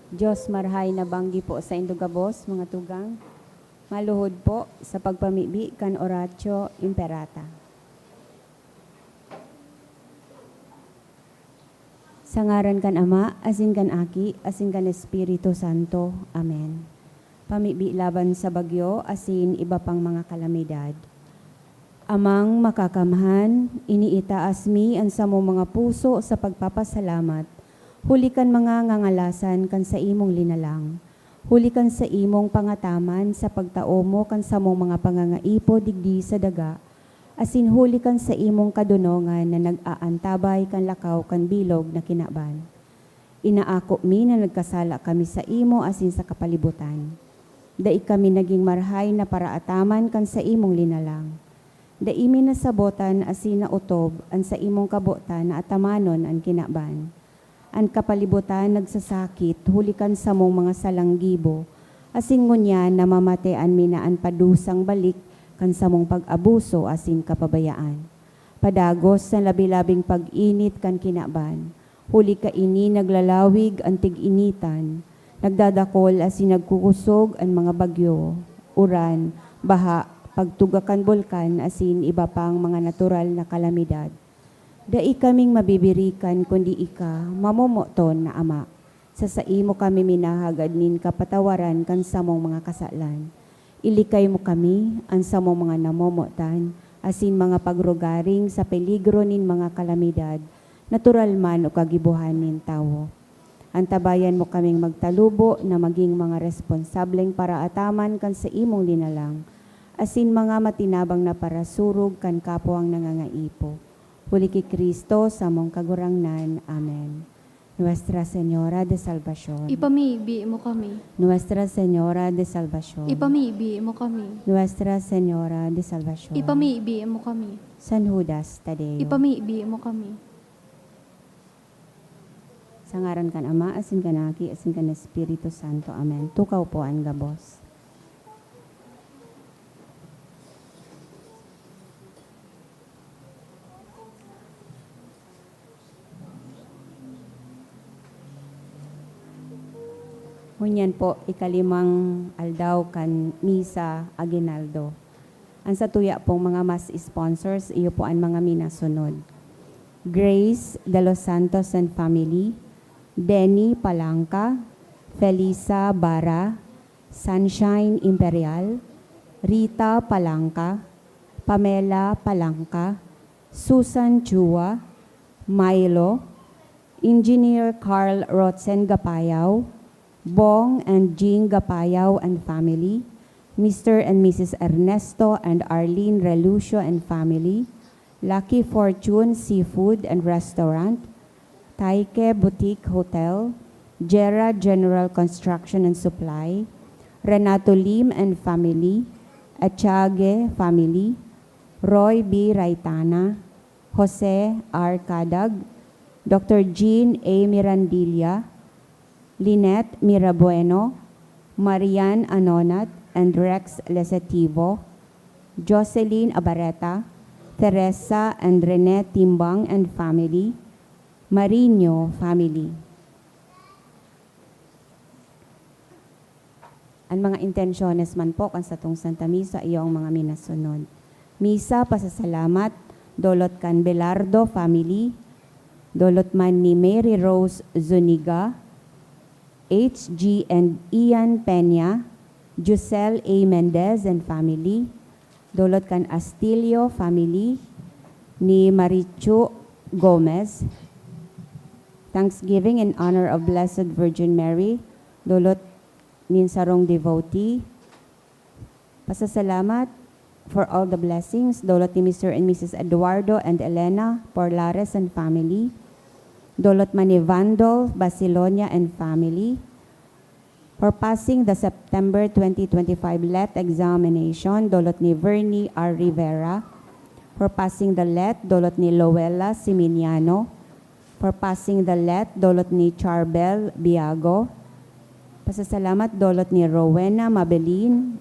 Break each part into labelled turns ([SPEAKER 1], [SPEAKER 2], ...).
[SPEAKER 1] Diyos marhay na banggi po sa indugabos, mga tugang. Maluhod po sa pagpamibi kan oratio imperata. Sa ngaran kan Ama, asin kan Aki, asin kan Espiritu Santo. Amen. Pamibi laban sa bagyo, asin iba pang mga kalamidad. Amang makakamhan, iniitaas mi ang samo mga puso sa pagpapasalamat. Hulikan mga ngangalasan kan sa imong linalang. Hulikan sa imong pangataman sa pagtao mo kan sa mong mga pangangaipo digdi sa daga. Asin hulikan sa imong kadunongan na nag-aantabay kan lakaw kan bilog na kinaban. Inaako mi na nagkasala kami sa imo asin sa kapalibutan. Dai kami naging marhay na paraataman kan sa imong linalang. Daimi na sabotan asin na utob an sa imong kabotan na atamanon an kinaban. An kapalibutan nagsasakit, hulikan sa mong mga salanggibo, asin ngunyan na mamatean minaan padusang balik kan sa mong pag-abuso asin kapabayaan. Padagos sa labi-labing pag-init kan kinaban, huli ka ini naglalawig ang tig-initan, nagdadakol asin nagkukusog ang mga bagyo, uran, baha, pagtugakan bulkan asin iba pang mga natural na kalamidad. Dai kaming mabibirikan kundi ika, mamomoton na Ama. Sa imo kami minahagad nin kapatawaran kan samong mga kasalan. Ilikay mo kami, ang samong mga namomotan, asin mga pagrugaring sa peligro nin mga kalamidad, natural man o kagibuhan nin tao. Antabayan mo kaming magtalubo na maging mga responsableng para ataman kan sa imong linalang, asin mga matinabang na parasurog kan kapwang nangangaipo. Huli ki Kristo sa mong kagurangnan. Amen. Nuestra Señora de Salvación.
[SPEAKER 2] Ipamibi mo kami.
[SPEAKER 1] Nuestra Señora de Salvación.
[SPEAKER 2] Ipamibi mo kami.
[SPEAKER 1] Nuestra Señora de Salvación.
[SPEAKER 2] Ipamibi mo kami.
[SPEAKER 1] San Judas Tadeo.
[SPEAKER 2] Ipamibi mo kami.
[SPEAKER 1] Sa ngaran kan Ama, asin kan Aki, asin kan Espiritu Santo. Amen. Tukaw po ang gabos. Ngunyan po, ikalimang aldaw kan Misa Aguinaldo. Ang sa tuya pong mga mas sponsors, iyo po ang mga minasunod. Grace de los Santos and Family, Denny Palangka, Felisa Bara, Sunshine Imperial, Rita Palangka, Pamela Palangka, Susan Chua, Milo, Engineer Carl Rotzen Gapayaw, Bong and Jean Gapayaw and family, Mr. and Mrs. Ernesto and Arlene Relucio and family, Lucky Fortune Seafood and Restaurant, Taike Boutique Hotel, Jera General Construction and Supply, Renato Lim and family, Achage family, Roy B. Raitana, Jose R. Cadag, Dr. Jean A. Mirandilla, Lynette Mirabueno, Marian Anonat and Rex Lesetivo, Jocelyn Abareta, Teresa and Rene Timbang and family, Marino family. Ang mga intensyones man po kan sa tong Santa Misa iyo ang mga minasunod. Misa pasasalamat, dolot kan Belardo family, dolot man ni Mary Rose Zuniga, H.G. and Ian Peña, Giselle A. Mendez and family, dolot kan Astilio family, ni Marichu Gomez. Thanksgiving in honor of Blessed Virgin Mary, dolot nin sarong devotee. Pasasalamat for all the blessings, dolot ni Mr. and Mrs. Eduardo and Elena Porlares and family, dolot man ni Vandal Basilonia and family, for passing the September 2025 LET examination, dolot ni Vernie R. Rivera, for passing the LET, dolot ni Loela Siminiano, for passing the LET, dolot ni Charbel Biago, pasasalamat dolot ni Rowena Mabelin,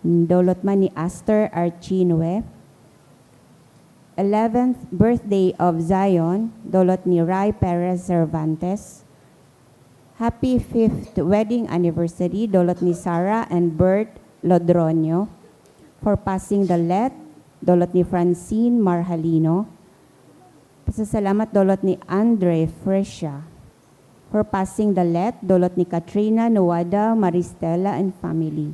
[SPEAKER 1] dolot man ni Aster Archinue, 11th birthday of Zion, dolot ni Rai Perez Cervantes. Happy 5th wedding anniversary, Dolot ni Sarah and Bert Lodronio. For passing the let, Dolot ni Francine Marhalino. Pasasalamat, Dolot ni Andre Fresha. For passing the let, Dolot ni Katrina Nuada Maristela and family.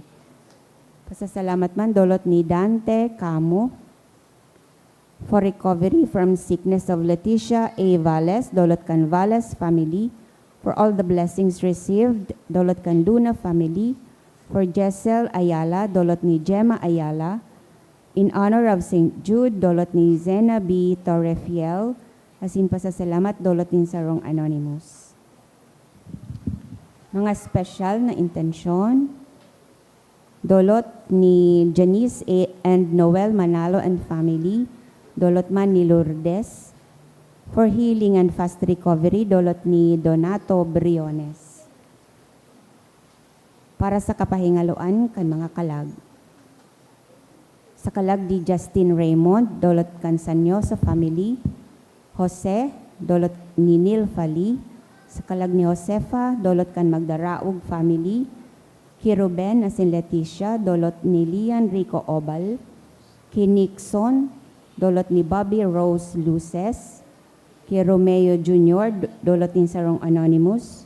[SPEAKER 1] Pasasalamat man, Dolot ni Dante Camo. For recovery from sickness of Leticia A. Valles, Dolot Canvales family. For all the blessings received, Dolot Canduna family. For Jessel Ayala, Dolot ni Gemma Ayala. In honor of St. Jude, Dolot ni Zena B. Torrefiel. Asin pasasalamat, Dolot ni Sarong Anonymous. Mga special na intensyon, Dolot ni Janice A. and Noel Manalo and family. Dolot man ni Lourdes. For healing and fast recovery, Dolot ni Donato Briones. Para sa kapahingaloan kan mga kalag. Sa kalag di Justin Raymond, Dolot Cansanyo sa family. Jose, Dolot ni Nil Fali. Sa kalag ni Josefa, Dolot kan Magdaraog family. Kiruben asin Leticia, Dolot ni Lian Rico Obal. Kinixon, Dolot ni Bobby Rose Luces. Kay Romeo Jr., Dolot ni Sarong Anonymous.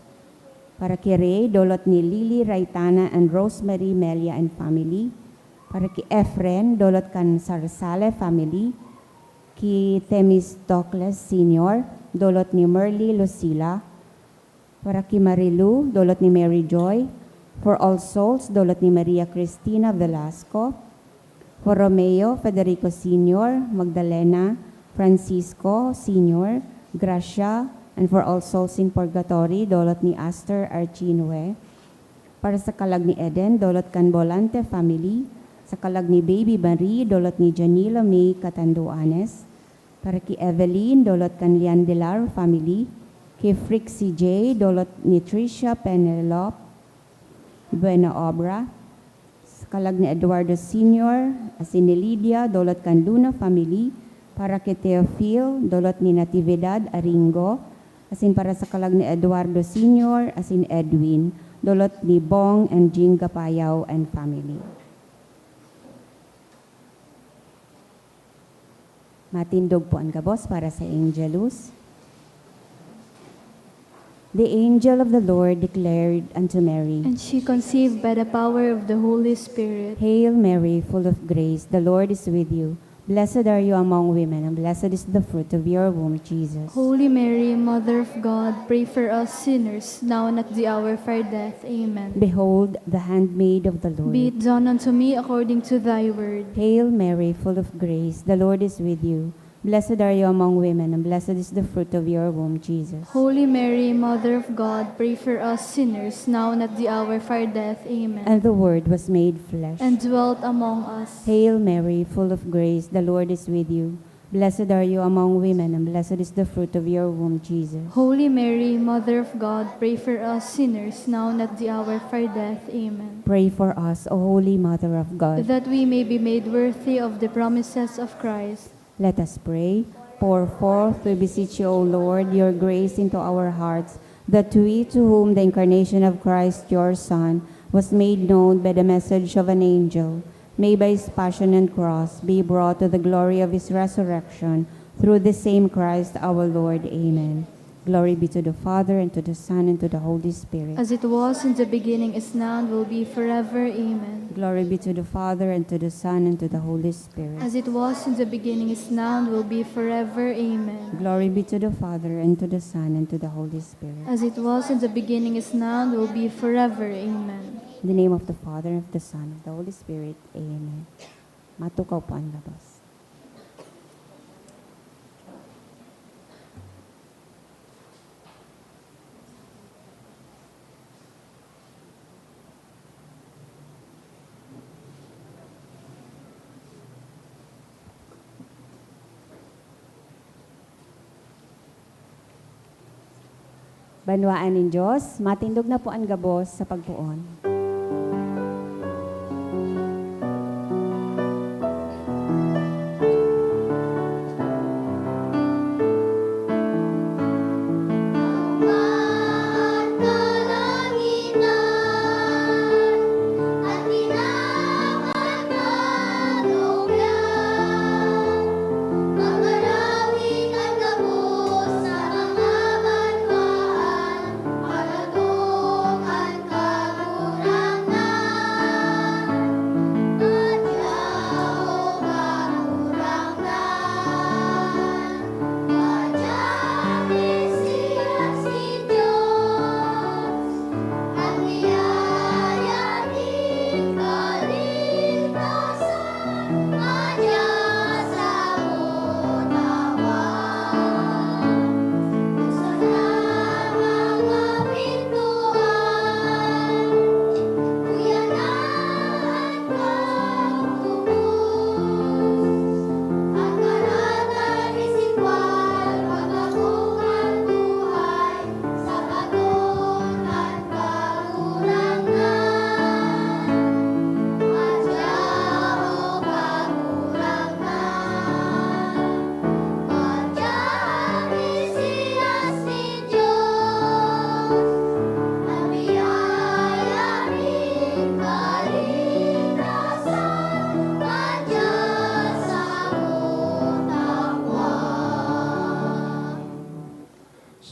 [SPEAKER 1] Para kay Ray, Dolot ni Lily Raitana and Rosemary Melia and family. Para kay Efren, Dolot kan Sarsale family. Kay Themistocles Sr., Dolot ni Merly Lucila. Para kay Marilu, Dolot ni Mary Joy. For All Souls, Dolot ni Maria Cristina Velasco. For Romeo Federico Sr., Magdalena Francisco Sr., Gracia, and for all souls in purgatory, Dolot ni Aster Archinue. Para sa kalag ni Eden, Dolot kan Bolante family. Sa kalag ni Baby Marie, Dolot ni Janila May Catanduanes. Para ki Evelyn, Dolot kan Liandelar family. Ki Frixie J, Dolot ni Tricia Penelope Buena Obra. Sa kalag ni Eduardo Sr., asin ni Lydia, Dolot kan Luna family. Para kay Teofil, Dolot ni Natividad Aringo. Asin para sa kalag ni Eduardo Sr., asin Edwin, Dolot ni Bong and Jing Gapayaw and family. Matindog po ang gabos para sa Angelus. The angel of the Lord declared unto Mary,
[SPEAKER 2] And she conceived by the power of the Holy Spirit.
[SPEAKER 1] Hail Mary, full of grace, the Lord is with you. Blessed are you among women, and blessed is the fruit of your womb, Jesus.
[SPEAKER 2] Holy Mary, Mother of God, pray for us sinners, now and at the hour of our death. Amen.
[SPEAKER 1] Behold, the handmaid of the Lord.
[SPEAKER 2] Be it done unto me according to thy word.
[SPEAKER 1] Hail Mary, full of grace, the Lord is with you. Blessed are you among women, and blessed is the fruit of your womb, Jesus.
[SPEAKER 2] Holy Mary, Mother of God, pray for us sinners, now and at the hour of our death. Amen.
[SPEAKER 1] And the Word was made flesh.
[SPEAKER 2] And dwelt among us.
[SPEAKER 1] Hail Mary, full of grace, the Lord is with you. Blessed are you among women, and blessed is the fruit of your womb, Jesus.
[SPEAKER 2] Holy Mary, Mother of God, pray for us sinners, now and at the hour of our death. Amen.
[SPEAKER 1] Pray for us, O Holy Mother of God.
[SPEAKER 2] That we may be made worthy of the promises of Christ.
[SPEAKER 1] Let us pray. Pour forth, we beseech you, O Lord, your grace into our hearts, that we, to whom the incarnation of Christ, your Son, was made known by the message of an angel, may by his passion and cross be brought to the glory of his resurrection, through the same Christ our Lord. Amen. Glory be to the Father, and to the Son, and to the Holy Spirit.
[SPEAKER 2] As it was in the beginning, is now, and will be forever. Amen.
[SPEAKER 1] Glory be to the Father, and to the Son, and to the Holy Spirit.
[SPEAKER 2] As it was in the beginning, is now, and will be forever. Amen.
[SPEAKER 1] Glory be to the Father, and to the Son, and to the Holy Spirit.
[SPEAKER 2] As it was in the beginning, is now, and will be forever. Amen.
[SPEAKER 1] In the name of the Father, and of the Son, and of the Holy Spirit. Amen. Matukaw po ang labas. Banwaan ng Diyos, matindog na po ang gabos sa pagpuon.
[SPEAKER 3] Bawat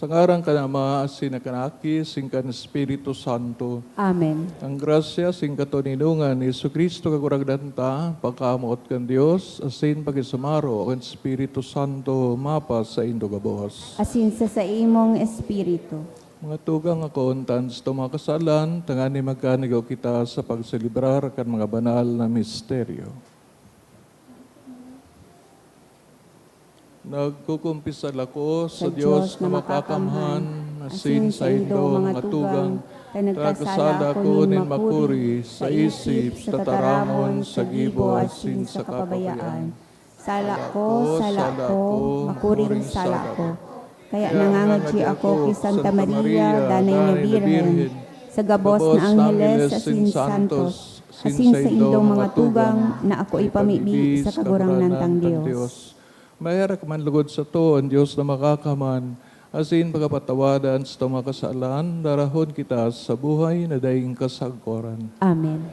[SPEAKER 3] Sa ngaran ka na Ama, asin ka Aki, sing ka Espiritu Santo.
[SPEAKER 1] Amen.
[SPEAKER 3] Ang grasya, sing katoninungan ni Kristo kaguragdanta, pagkamuot kan Dios, asin pagisumaro, ang Espiritu Santo, mapa sa indo gabos.
[SPEAKER 1] Asin sa imong espiritu.
[SPEAKER 3] Mga tugang ako, tans tumakasalan, tangani magkanigaw kita sa pagselebrar kan mga banal na misteryo. Nagkukumpisal ako sa Diyos na makakamhan, asin sa indo mga tugang, nagkasala ko nin makuri, sa isip, sa taramon, sa gibo, asin sa kapabayaan.
[SPEAKER 1] Sala ko, makuring sala ko. Kaya nangangadji ako kay Santa Maria, Danay na Birhen, sa gabos na Angeles, asin Santos, asin sa indo mga tugang, na ako ipamibi sa kagurangnan tang Diyos.
[SPEAKER 3] Mayara ka man lugod sa to, ang Diyos na makakaman, asin pagkapatawadan sa makasalan, darahon kita sa buhay na daing kasagkoran.
[SPEAKER 1] Amen.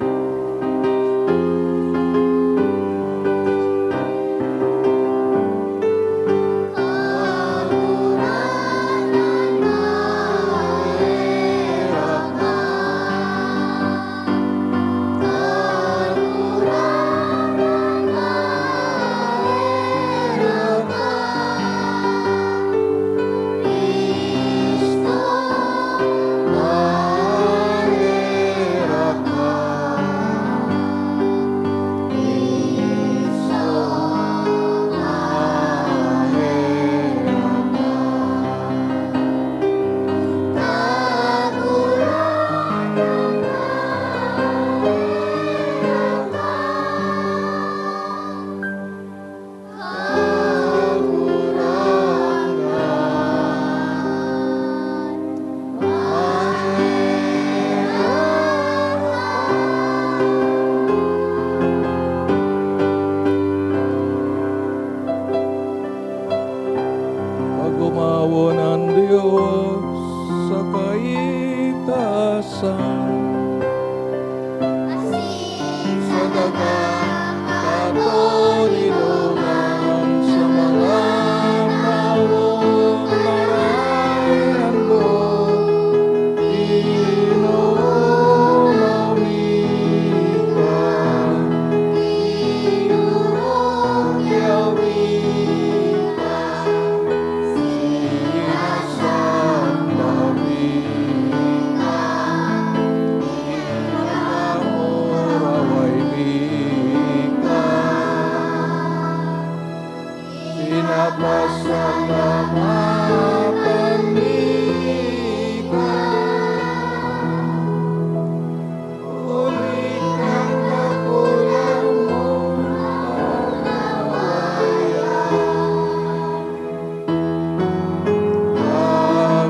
[SPEAKER 3] Pag-umawa ng Diyos sa kaitasan, sa dagang katonilungan, sa mga taong narayan mo, inuumawikan, Pasalamatan ka, ulit ang kakulang mong pagkawayan.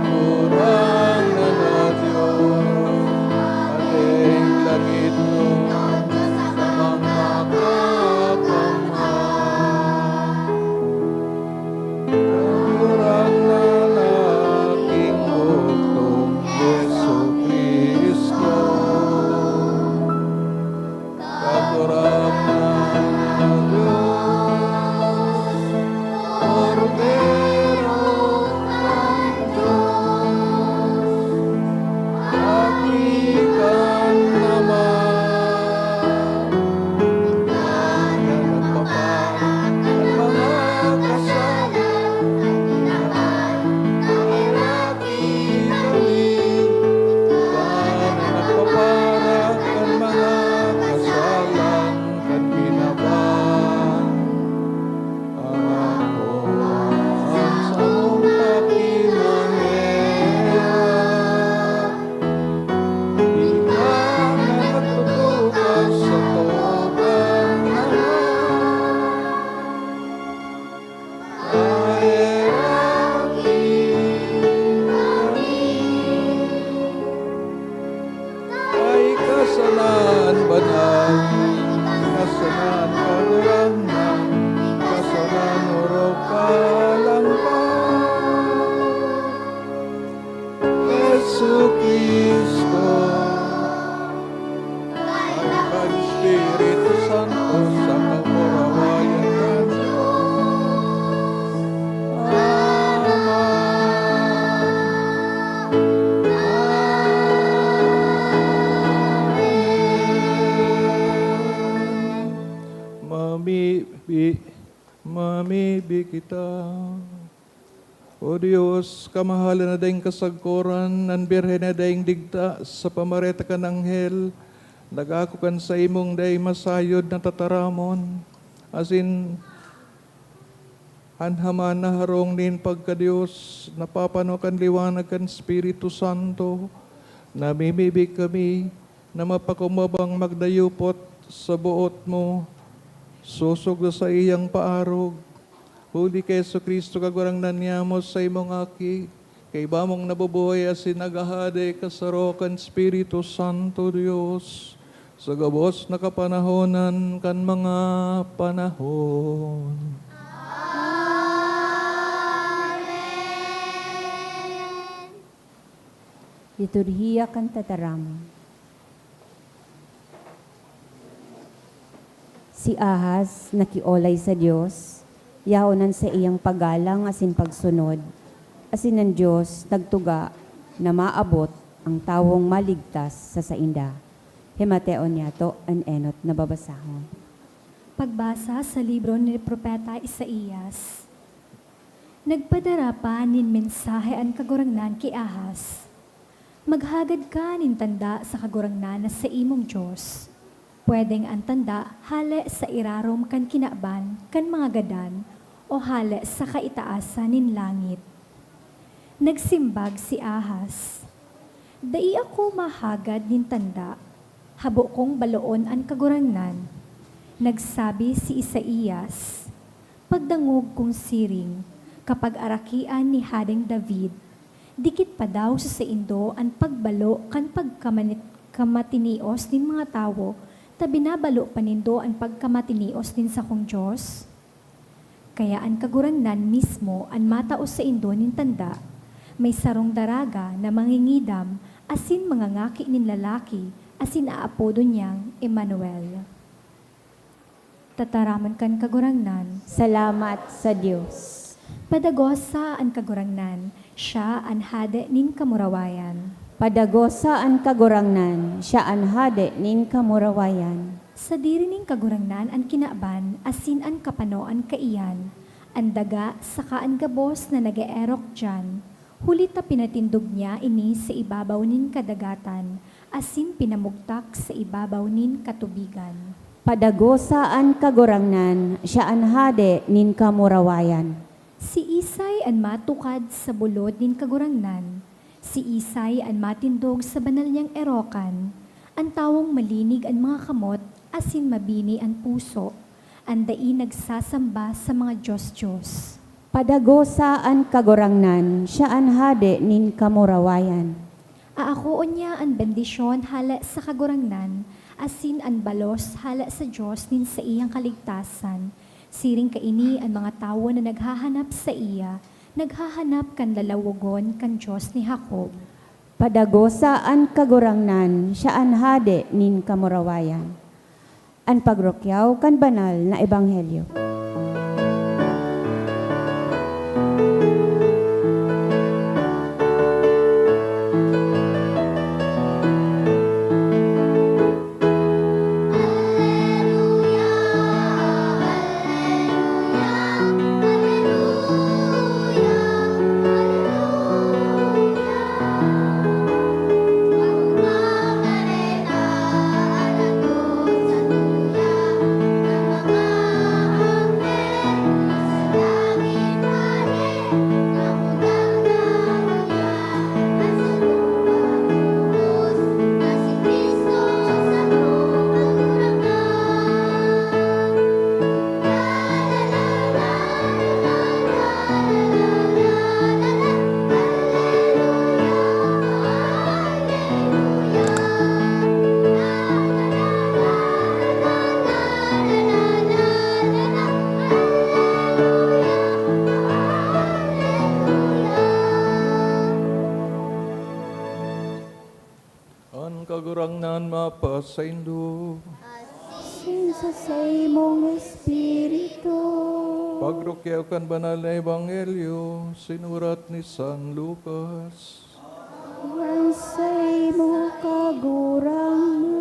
[SPEAKER 3] Kakurangan na Diyos, ating langit mo sa mga kakamhan. Kurang na aking bugtong Yesu Kristo, kakurang na Diyos, Cordero ng Diyos, hakikan naman, ikaw na nagpaparang ang mga kasalanan. Ay kasalan banal, kasalan kagurangan, kasalan urok kalampan. Yesu Kristo, ang Espiritu Santo sa kaurawayan ng Diyos. Amen. mamibi kita. O Diyos, kamahalan na dayong kasagkoran, nan birhen na dayong digta sa pamareta ka ng anghel, nagako kan sa imong day masayod na tataramon, asin anhaman na harong nin pagka-Diyos, napapano kan liwanag kan Espiritu Santo, namimibig kami, na mapakumabang magdayupot sa buot mo, susog na sa iyang paarog. Huli kay Yesu Kristo kagurang nanyamos sa imong aki, kay bamong nabubuhay asin nagahade kasarokan Espiritu Santo Dios, sa gabos na kapanahonan kan mga panahon.
[SPEAKER 1] Liturhiya kan tataramon. Si Ahaz nakiolay sa Dios, yaonan sa iyang paggalang asin pagsunod, asin ng Diyos nagtuga na maabot ang tawong maligtas sa sainda. Himateo niyato an enot na babasahon.
[SPEAKER 4] Pagbasa sa libro ni Propeta Isaías. Nagpadara pa nin mensahe an kagurangnan ki Ahaz. Maghagad ka nin tanda sa kagurangnan na sa imong Diyos. Pwedeng ang tanda hale sa irarom kan kinaban, kan mga gadan, o hale sa kaitaasan nin langit. Nagsimbag si Ahaz. Dai ako mahagad nin tanda, habo kong baloon ang kagurangnan. Nagsabi si Isaías, pagdangog kong siring, kapag arakian ni Hadeng David, dikit pa daw sa saindo ang pagbalo kan pagkamatinios nin mga tawo, ta binabalo panindo ang pagkamatinios din sa kong Diyos. Kaya ang kagurangnan mismo ang matao sa indo nin tanda, may sarong daraga na mangingidam, asin mga ngaki nin lalaki, asin aapodo niyang Emmanuel. Tataraman kan kagurangnan,
[SPEAKER 1] Salamat sa Diyos.
[SPEAKER 4] padagosa ang kagurangnan, siya ang hade nin kamurawayan.
[SPEAKER 1] Padagosa an kagurangnan, siya an hade nin kamurawayan.
[SPEAKER 4] Sa diri ning kagurangnan ang kinaban, asin ang kapanoan kaiyan, ang daga saka ang gabos na nagaerok dyan, huli ta pinatindog niya ini sa ibabaw nin kadagatan, asin pinamugtak sa ibabaw nin katubigan.
[SPEAKER 1] Padagosa an kagurangnan, siya an hade nin kamurawayan.
[SPEAKER 4] Si Isay ang matukad sa bulod nin kagurangnan, si Isay ang matindog sa banal niyang erokan, ang tawong malinig ang mga kamot, asin mabini ang puso, ang dai nagsasamba sa mga Diyos-Diyos.
[SPEAKER 1] Padagosa an kagurangnan, siya an hade nin kamurawayan.
[SPEAKER 4] Aakoon niya ang bendisyon hala sa kagurangnan, asin ang balos hala sa Diyos nin sa iyang kaligtasan. Siring kaini ang mga tawo na naghahanap sa iya, naghahanap kan lalawogon kan Diyos ni Jacob.
[SPEAKER 1] Padagosa an kagurangnan, siya an hade nin kamurawayan. An pagrokyaw kan banal na ebanghelyo.
[SPEAKER 3] Kagurangnan mapasaindo.
[SPEAKER 1] Sin sa imong espiritu.
[SPEAKER 3] Pagrukyaw kan banal na ebanghelyo, sinurat ni San Lucas.
[SPEAKER 1] Ang sa imo kagurangnan.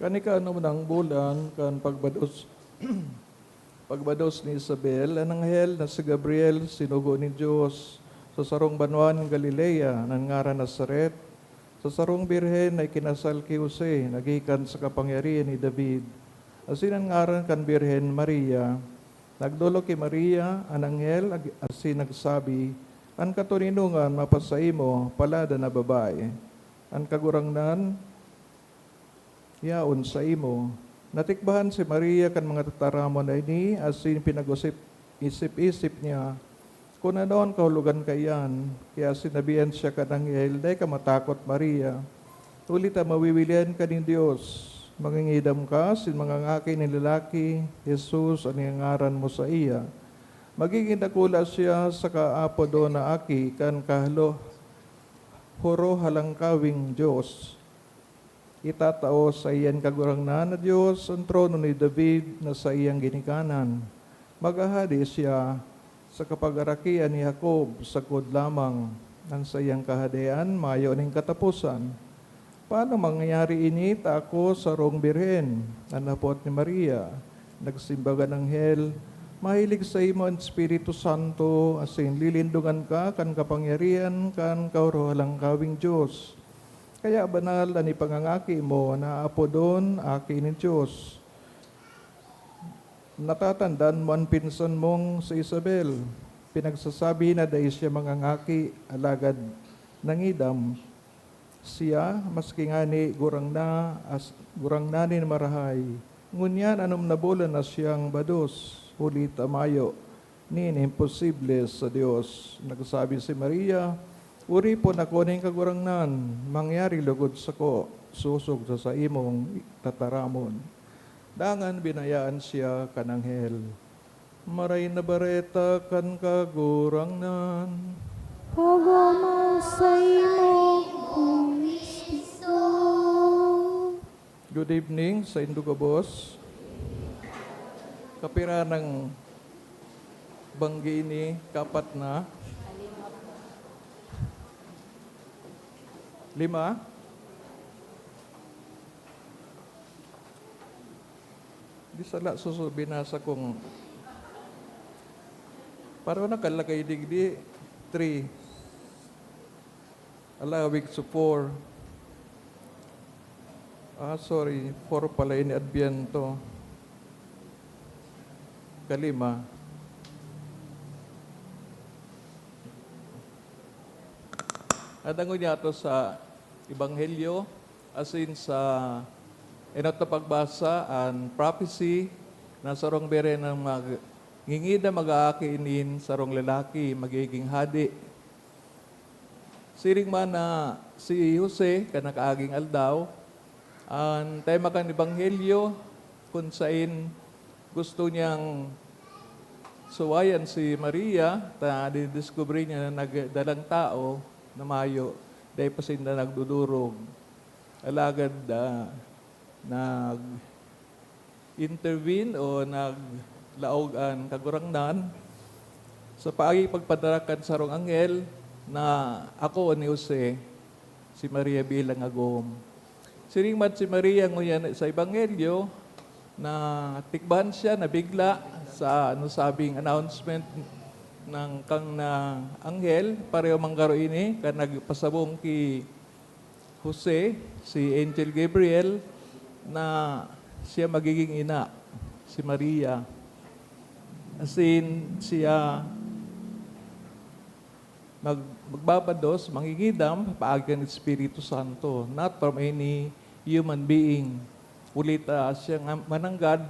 [SPEAKER 3] Kanika ng bulan, kan pagbados, pagbados ni Isabel, ang anghel na si Gabriel, sinugo ni Diyos, sa sarong banwan ng Galilea, ng ngaran Nazaret, sa sarong birhen ay kinasal ki Jose, nagikan sa kapangyarihan ni David. Asin ang ngaran kan birhen Maria, nagdulo ki Maria, ang anghel, asin nagsabi, ang katuninungan mapasaimo, palada na babae. Ang kagurangnan, yaon sa imo. Natikbahan si Maria kan mga tataramon ay ni, asin pinag-usip, isip-isip niya, kung anoon kahulugan kayan, kaya sinabihan siya kan anghel, day ka matakot Maria, ulit mawiwilian ka ng Diyos, mangingidam ka, sin mga ngaki ni lalaki, Jesus, ang ngaran mo sa iya. Magiging dakula siya sa kaapo do na aki, kan kahalo, huro halangkawing Diyos. Itatao sa iyan kagurangnan na Diyos ang trono ni David na sa iyang ginikanan. Magahadi siya sa kapag-arakian ni Jacob sa kod lamang ang sa iyang kahadian, mayo ning katapusan. Paano mangyayari ini? Tako sa rong birhen, anapot ni Maria, nagsimbaga ng hel, mahilig sa imo ang Espiritu Santo, asin lilindungan ka, kan kapangyarihan, kan kaurohalang kawing Diyos. Kaya banal ani pangangaki mo na apo doon, aki ni Diyos. Natatandaan mo ang pinsan mong si Isabel. Pinagsasabi na dahil siya mangangaki, alagad nangidam. Siya, maski nga ni gurang na ni marahay. Ngunyan anong nabulan na siyang bados, ulit amayo, nin imposible sa Diyos. Nagsabi si Maria, uri po na kuning kagurangnan, mangyari lugod sa ko, susog sa imong tataramon. Dangan binayaan siya kananghel. Maray na bareta kan kagurangnan.
[SPEAKER 1] Pagamaw sa imo,
[SPEAKER 3] Good evening sa Indugabos. Kapira ng Banggini, kapat na. 5. Di sala binasa kong para nakalagay digdi 3. Alawig to 4. Sorry, 4 pala ini Adviento. 5. Adangon niya ito sa Ebanghelyo, asin sa inot na pagbasa ang prophecy na sarong bere ng ngingida mag-aakinin sarong lalaki, magiging hadi. Siring man na si Jose, kanakaaging aldaw, ang tema kan Ebanghelyo, kung sain gusto niyang suwayan si Maria, ta didiscovery niya na nagdalang tao na mayo, dahil pa sinda nagdudurog. Alagad nag-intervene o naglaog ang kagurangnan sa paagi pagpadarakan sa rong anghel na ako ni Jose, si Maria bilang agom. Siringmat si Maria nguyan sa Ebanghelyo na tikbahan siya na bigla sa sabing announcement ng kang na anghel, pareho manggaro ini, kan nagpasabong ki Jose, si Angel Gabriel, na siya magiging ina, si Maria. Asin siya magbabados, mangingidam, paagan ng Espiritu Santo, not from any human being. Ulit siyang mananggad,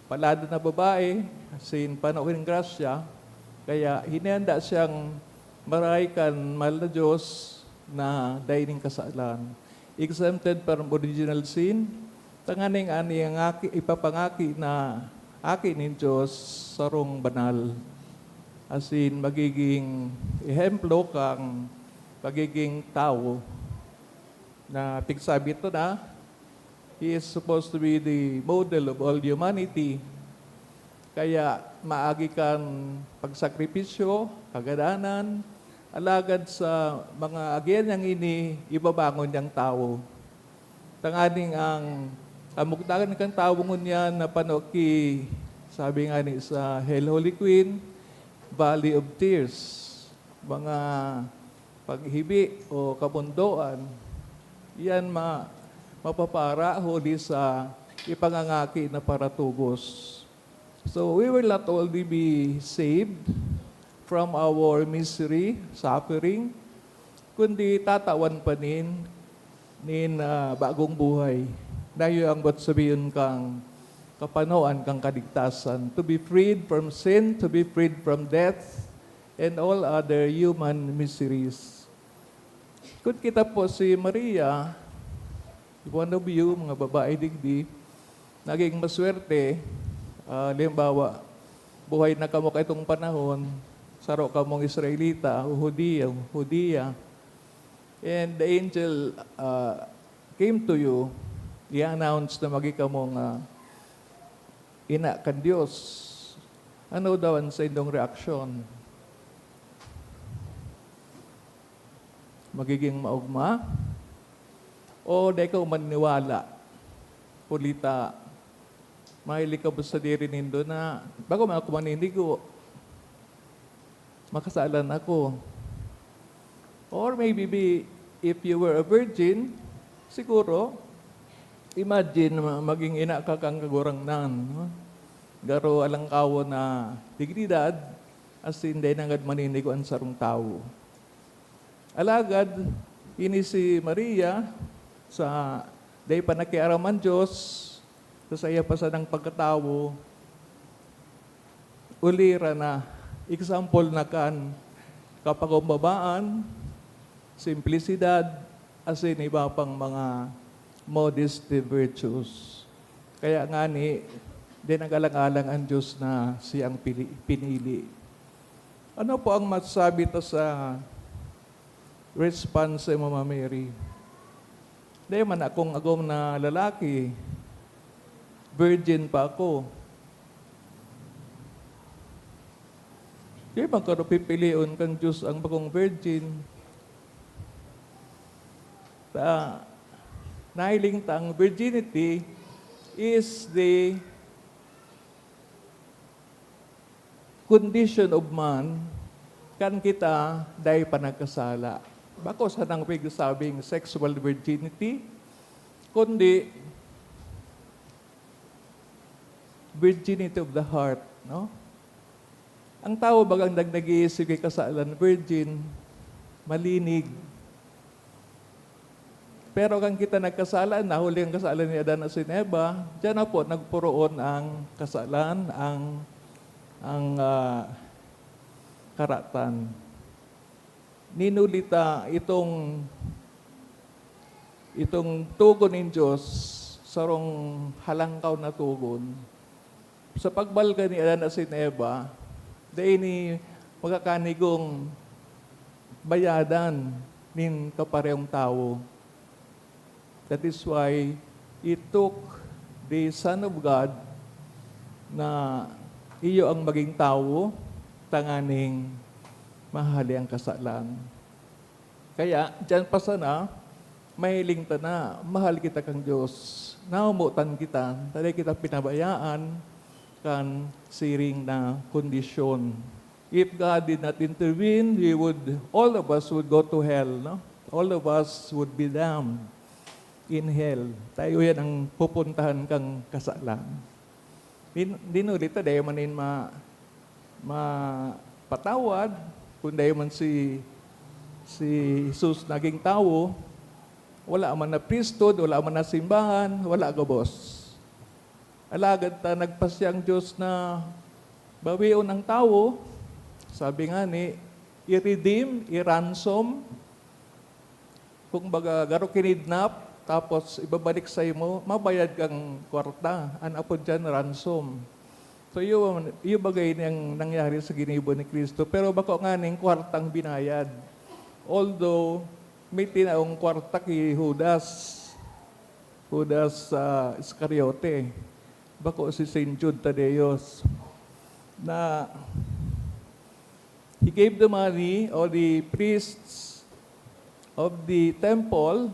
[SPEAKER 3] palada na babae, sin panauhin ng grasya, kaya hinihanda siyang maraykan mahal na Diyos na daining kasalan. Exempted from original sin, tanganing ani ang ipapangaki na aki ni Diyos sarong banal. Asin magiging ehemplo kang pagiging tao na pigsabi ito na he is supposed to be the model of all humanity. Kaya maagi kang pagsakripisyo, kagadanan, alagad sa mga agyan niyang ini, ibabangon niyang tao. Tanganing ang amugdagan kang tawong niya na panoki, sabi nga ni sa Hail Holy Queen, Valley of Tears, mga paghibi o kabundoan, yan mapapara huli sa ipangangaki na paratubos. So we will not only be saved from our misery, suffering, kundi tatawan pa nin bagong buhay. Dayo ang ba't sabihin kang kapanoan kang kaligtasan, to be freed from sin, to be freed from death, and all other human miseries. Kung kita po si Maria, one of you, mga babae digdi, naging maswerte, limbawa, buhay na kamo itong panahon, saro kamong Israelita, Hudiya, and the angel came to you, i-announce na magi kamong ina kan Diyos. Ano daw ang sa inyong reaksyon? Magiging maugma? O di ka maniwala? Pulita, mahilig ka ba sa diri nindo na bago man ako manindigo, makasalan ako. Or maybe if you were a virgin, siguro, imagine maging ina ka kang kagurangnan. No? Garo alang kawo na dignidad, as hindi nangad maninigo ang sarong tao. Alagad, ini si Maria, sa day pa nakiaraman Diyos, sa iya pa sa ng pagkatawo, ulira na, example na kan, kapagumbabaan, simplicidad, as in iba pang mga modesty virtues. Kaya nga ni, di nag-alang-alang ang Diyos na siyang pinili. Ano po ang masasabi to sa response sa Mama Mary? Di man akong agom na lalaki, virgin pa ako. Di man ka pipiliun kang Diyos ang bagong virgin. Nahiling tang virginity is the condition of man kan kita dahil panagkasala. Bako sa nang sabing sexual virginity, kundi virginity of the heart, no? Ang tao bagang nag-iisip kay kasalan virgin, malinig. Pero kung kita nagkasalan, nahuli ang kasalan ni Adan at si Eva, diyan na po nagpuroon ang kasalan, ang karatan. Ninulita itong tugon ng Diyos sarong halangkaw na tugon. Sa pagbalga ni Adan at si Eva, dahil ni magkakanigong bayadan nin kaparehong tao. That is why it took the Son of God na iyo ang maging tao, tanganing mahali ang kasalan. Kaya, dyan pa sana, mahiling ta na, mahal kita kang Diyos, naumutan kita, tali kita pinabayaan, kan siring na kondisyon. If God did not intervene, all of us would go to hell, no? All of us would be damned in hell. Tayo yan ang pupuntahan kang kasalan. Dinulita, dahil manin mapatawad, kung dahil man si Jesus naging tao, wala man na priesthood, wala man na simbahan, wala gabos. Alagad ta nagpasyang Diyos na bawion ng tao, sabi nga ni, i-redeem, i-ransom, kung baga garo kinidnap, tapos ibabalik sa imo, mabayad kang kwarta. Ano po dyan, ransom. So yung bagay niyang nangyari sa ginibo ni Kristo. Pero bako nga ning kwartang binayad. Although, may tinaong kwarta kay Judas Iscariote. Bako si St. Jude Tadeos. Na he gave the money, or the priests of the temple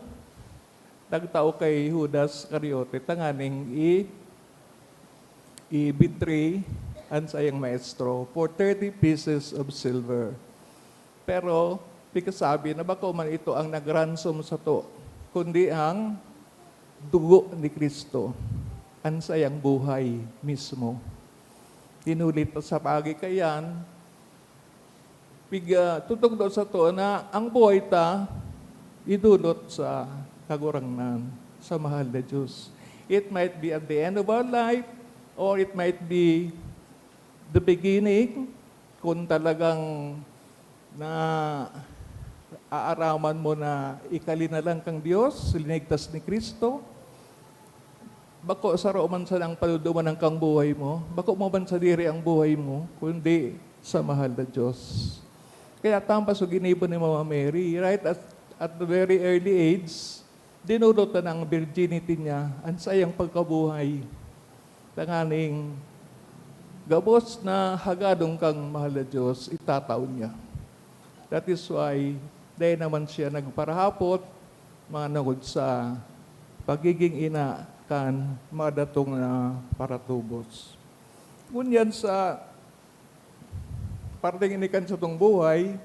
[SPEAKER 3] nagtao kay Judas Iscariote tanganing i-betray ang sayang maestro for 30 pieces of silver. Pero, pikasabi na bako man ito ang nagransom sa to, kundi ang dugo ni Kristo, ang sayang buhay mismo. Tinulit sa pagikayan, tutog do sa to na ang buhay ta idulot sa kagurangnan, sa mahal na Diyos. It might be at the end of our life, or it might be the beginning, kung talagang na aaraman mo na ikali na lang kang Diyos, linigtas ni Kristo. Bako sa roman sa ng paluduman ng kang buhay mo, bako mo man sa diri ang buhay mo, kundi sa mahal na Diyos. Kaya tampas o ginibo ni Mama Mary, right at the very early age, dinulot na ng virginity niya, ang sayang pagkabuhay. Tanganing gabos na hagadong kang mahal na Diyos, itataon niya. That is why, dahil naman siya nagparahapot, manangod sa pagiging ina kan madatong na paratubos. Ngunyan sa parting inikan sa itong buhay,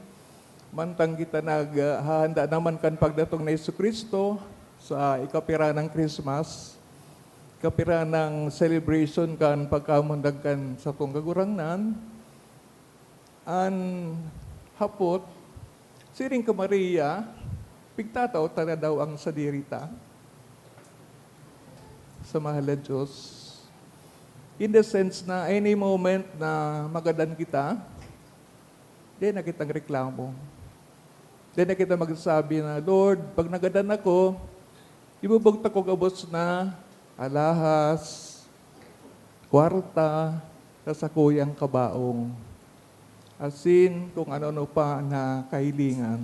[SPEAKER 3] mantang kita naghahanda naman kan pagdatong na Jesucristo sa ikapira ng Christmas, kapira ng celebration kan pagkamundag kan sa itong kagurangnan, an hapot, siring ka Maria, pigtataw tala daw ang sadirita sa mahal na Diyos. In the sense na any moment na magadan kita, di na kitang reklamo. Di na kita magsasabi na, Lord, pag nagadan ako, ibubog ko gabos na alahas, kwarta, kasakuyang kabaong, asin kung ano-ano pa na kahilingan.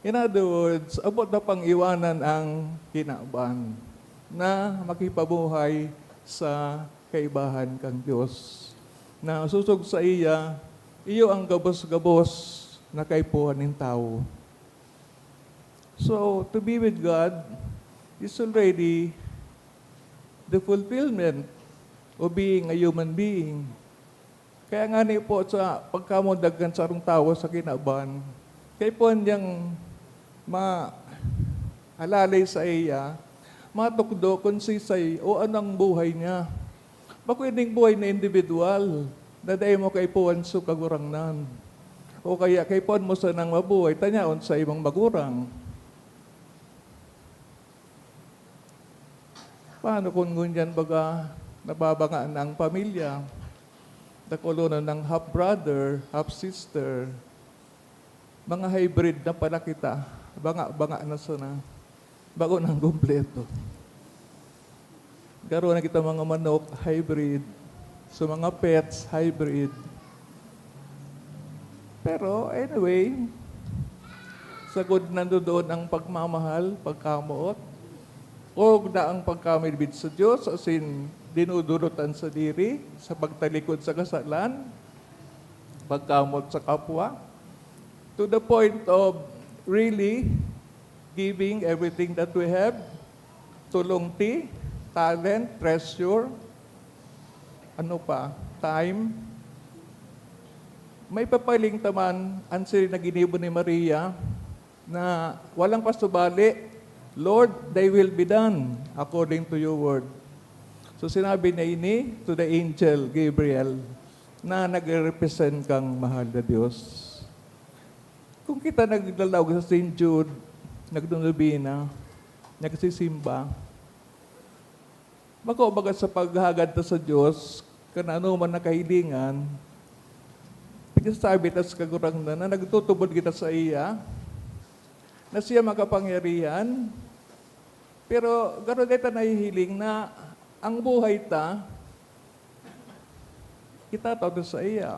[SPEAKER 3] In other words, abot na pang iwanan ang kinaban na makipabuhay sa kaibahan kang Diyos. Na susog sa iya, iyo ang gabos-gabos na kaipuhan ng tao. So, to be with God is already the fulfillment of being a human being. Kaya nga ni po sa pagkamudaggan sa arong tao sa kinaban, kaya po niyang maalalay sa iya, matukdo kung sisay o anong buhay niya. Bako ining buhay na individual, na dahil mo kay puwan so kagurangnan. O kaya kay puwan mo sa nang mabuhay, tanyaon sa ibang magurang. Paano kung ngunyan baga nababangaan ang pamilya? Nakulunan ng half-brother, half-sister, mga hybrid na pala kita, banga-banga na sana, bago ng kumpleto. Garo na kita mga manok, hybrid, so mga pets, hybrid. Pero anyway, sagod nandoon ang pagmamahal, pagkamuot, o na ang pagkamilbid sa Diyos, as in, dinudurutan sa diri, sa pagtalikod sa kasalan, pagkamot sa kapwa, to the point of really giving everything that we have, tulongti, talent, treasure, ano pa, time. May papaling taman, answer na ginibo ni Maria, na walang pasubali, Lord, thy will be done according to your word. So sinabi niya ini to the angel Gabriel na nag-represent kang mahal na Diyos. Kung kita naglalaw sa St. Jude, nagdunubina, nagsisimba, bako baga sa paghagad ta sa Diyos, kanano man nakahilingan, pagkasabi ta sa kagurangnan na nagtutubod kita sa iya, na siya makapangyarihan, pero gano'n ito nahihiling na ang buhay ta, kita tawag sa iya.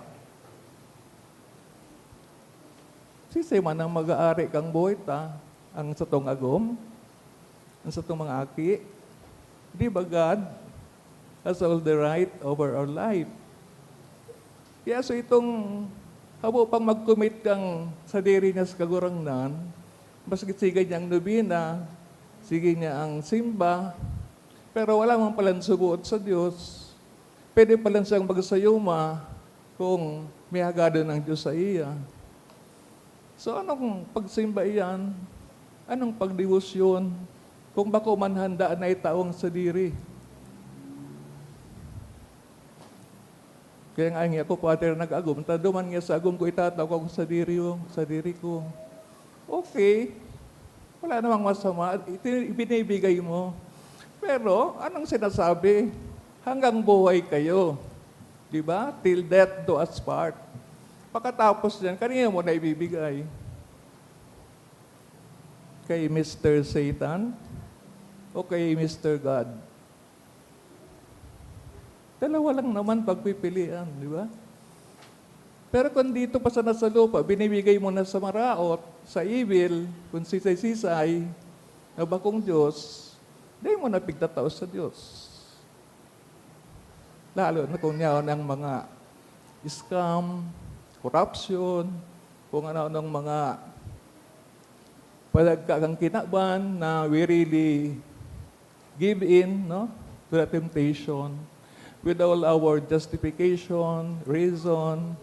[SPEAKER 3] Sisay man ang mag-aari kang buhay ta, ang satong agom, ang satong mga aki, di ba God has all the right over our life? Kaya so itong habo pang mag-commit kang sa diri niya sa kagurangnan, mas gitsigay niyang nubina, sige niya ang simba, pero wala man palang subuot sa Diyos, pwede palang siyang magsayuma kung may hagado ng Diyos sa iya. So anong pagsimba iyan? Anong pagdewosyon? Kung bako man handa na itaong sa diri. Kaya nga ako, Father, nag-agum. Taduman nga sa agum ko, itataw ko sa diri ko. Okay. Wala namang masama. Ibinibigay mo. Pero, anong sinasabi? Hanggang buhay kayo. Di ba? Till death do us part. Pagkatapos yan, kanina mo na ibibigay? Kay Mr. Satan o kay Mr. God? Dalawa lang naman pagpipilian, di ba? Pero kung dito pa sa nasa lupa, binibigay mo na sa maraot, sa evil, kung sisay-sisay, na bakong Diyos, di mo na pigtatao sa Diyos. Lalo na kung niyaw ng mga scam, corruption, kung ano ng mga palagkagang kinaban na we really give in, no, to the temptation with all our justification, reason.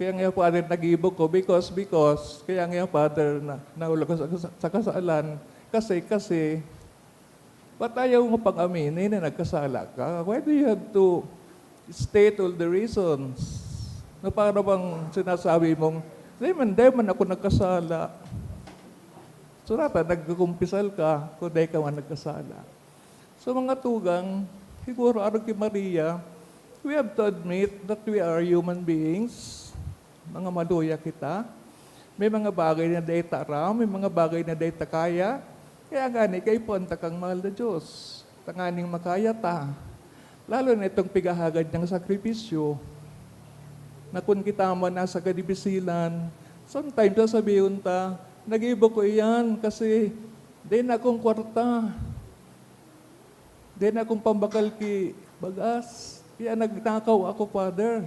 [SPEAKER 3] Kaya nga, Father, nag-ibog ko because, kaya nga, Father, nahulog ko sa kasalan. Kasi, ba't ayaw mo pang aminin na nagkasala ka? Why do you have to state all the reasons? Na para bang sinasabi mong, di man ako nagkasala. Surata, nagkukumpisal ka kung di ka man nagkasala. So mga tugang, siguro araw kay Maria, we have to admit that we are human beings. Mga maluya kita. May mga bagay na dahi taram, may mga bagay na dahi takaya. Kaya gani, kay punta kang mahal na Diyos. Tanganing makaya ta. Lalo na itong pigahagad ng sakripisyo. Na kung kita mo nasa kadibisilan, sometimes sasabihin ta, nag-ibo ko iyan kasi di na akong kwarta. Di na akong pambakal ki bagas. Kaya nagnakaw ako, Father.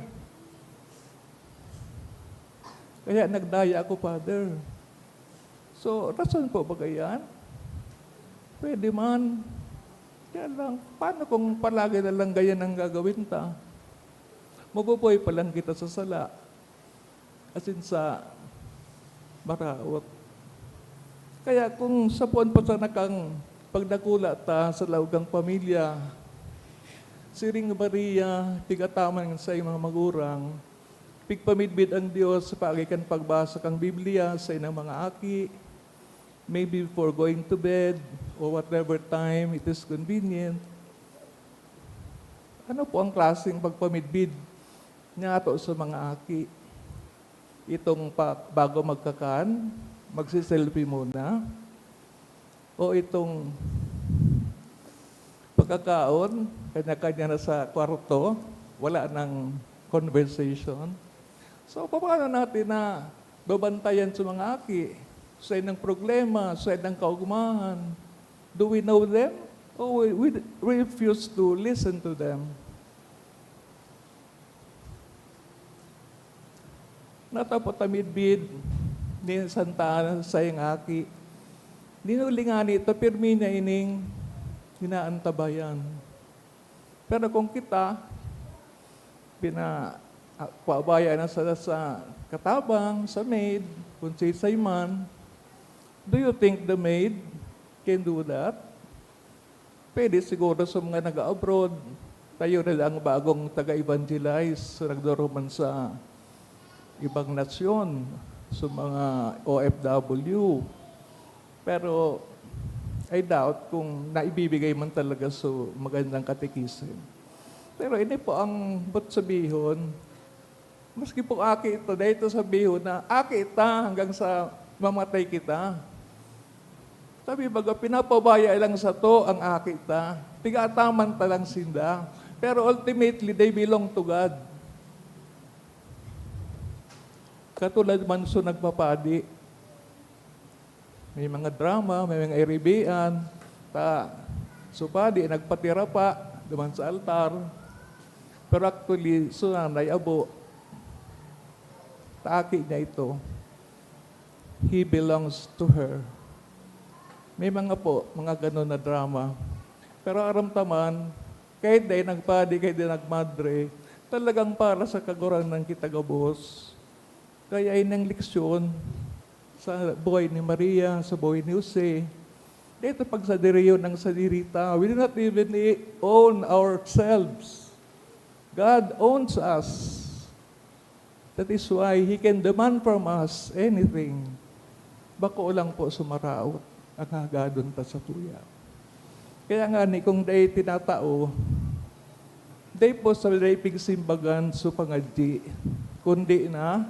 [SPEAKER 3] Kaya nagdaya ako, Father. So, rason po ba yan? Pwede man. Kaya lang, paano kung palagi na lang ganyan ang gagawin ta? Mabubuhay pa lang kita sa sala. As in sa maraot. Kaya kung sa puan pa sa nakang pagdakula ta sa laugang pamilya, siring Maria, tigataman sa mga magurang, pigpamidbid ang Diyos sa pagikan pagbasa kang Biblia sa inang mga aki, maybe before going to bed, or whatever time it is convenient. Ano po ang klaseng pagpamidbid niya ato sa mga aki? Itong bago magkakan, magsiselfie muna, o itong pagkakaon, kanya-kanya na sa kwarto, wala ng conversation. So, paano natin na babantayan sa mga aki? Sa ng problema, sa ng kaugmahan. Do we know them? Or we refuse to listen to them? Natapot amidbid ni Santa Ana sa iyang aki. Ninulingani ito, pirmi na ining hinaantabayan. Pero kung kita, pinapabayan na sa katabang, sa maid, kung sisay man, do you think the maid can do that? Pwede siguro sa mga nag-abroad, tayo na lang bagong taga-evangelize, nagdoroman sa ibang nasyon, sa mga OFW. Pero I doubt kung naibibigay man talaga sa magandang katikisin. Pero ini po ang ba't sabihon, maski po aki ito, dahil ito sabihon na aki ita hanggang sa mamatay kita. Sabi baga, pinapabaya lang sa to ang aki ita. Tigataman talang sinda. Pero ultimately, they belong to God. Katulad man so nagpapadi. May mga drama, may mga iribian, supadi, nagpatira pa, duman sa altar. Pero actually, so nanay abo, taaki niya ito. He belongs to her. May mga ganun na drama. Pero aramtaman, kahit day nagpadi, kahit day nagmadre, talagang para sa kaguranan kita gabos. Kaya ay ng leksyon sa buhay ni Maria, sa buhay ni Jose. Dito pag sa diriyo ng sadirita, we do not even own ourselves. God owns us. That is why He can demand from us anything. Bako lang po sumaraot ang hagadon ta sa tuya. Kaya nga ni kung day tinatao, day po sa day pigsimbagan so pangadji, kundi na,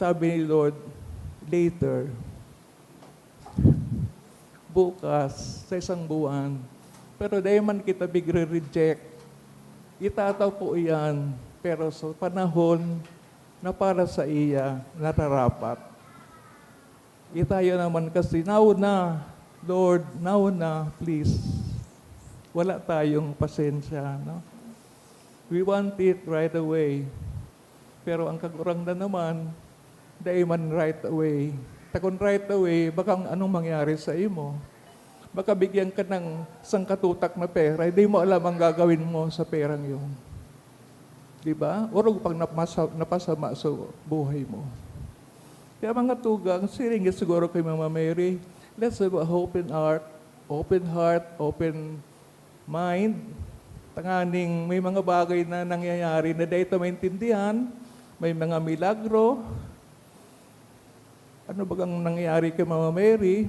[SPEAKER 3] sabi ni Lord, later, bukas, sa isang buwan, pero day man kita bigre-reject, itataw po iyan, pero sa panahon na para sa iya, nararapat. Itayo naman kasi, now na, Lord, now na, please. Wala tayong pasensya, no? We want it right away. Pero ang kagurang na naman, dahil man right away. Takon right away, baka anong mangyari sa imo? Baka bigyan ka ng sangkatutak na pera, hindi mo alam ang gagawin mo sa perang yun. Diba? Urog pag napasama sa buhay mo. Kaya mga tugang, siringit siguro kay Mama Mary, let's have a open heart, open mind. Tanganing may mga bagay na nangyayari na dahil maintindihan, may mga milagro. Ano bagang nangyayari kay Mama Mary?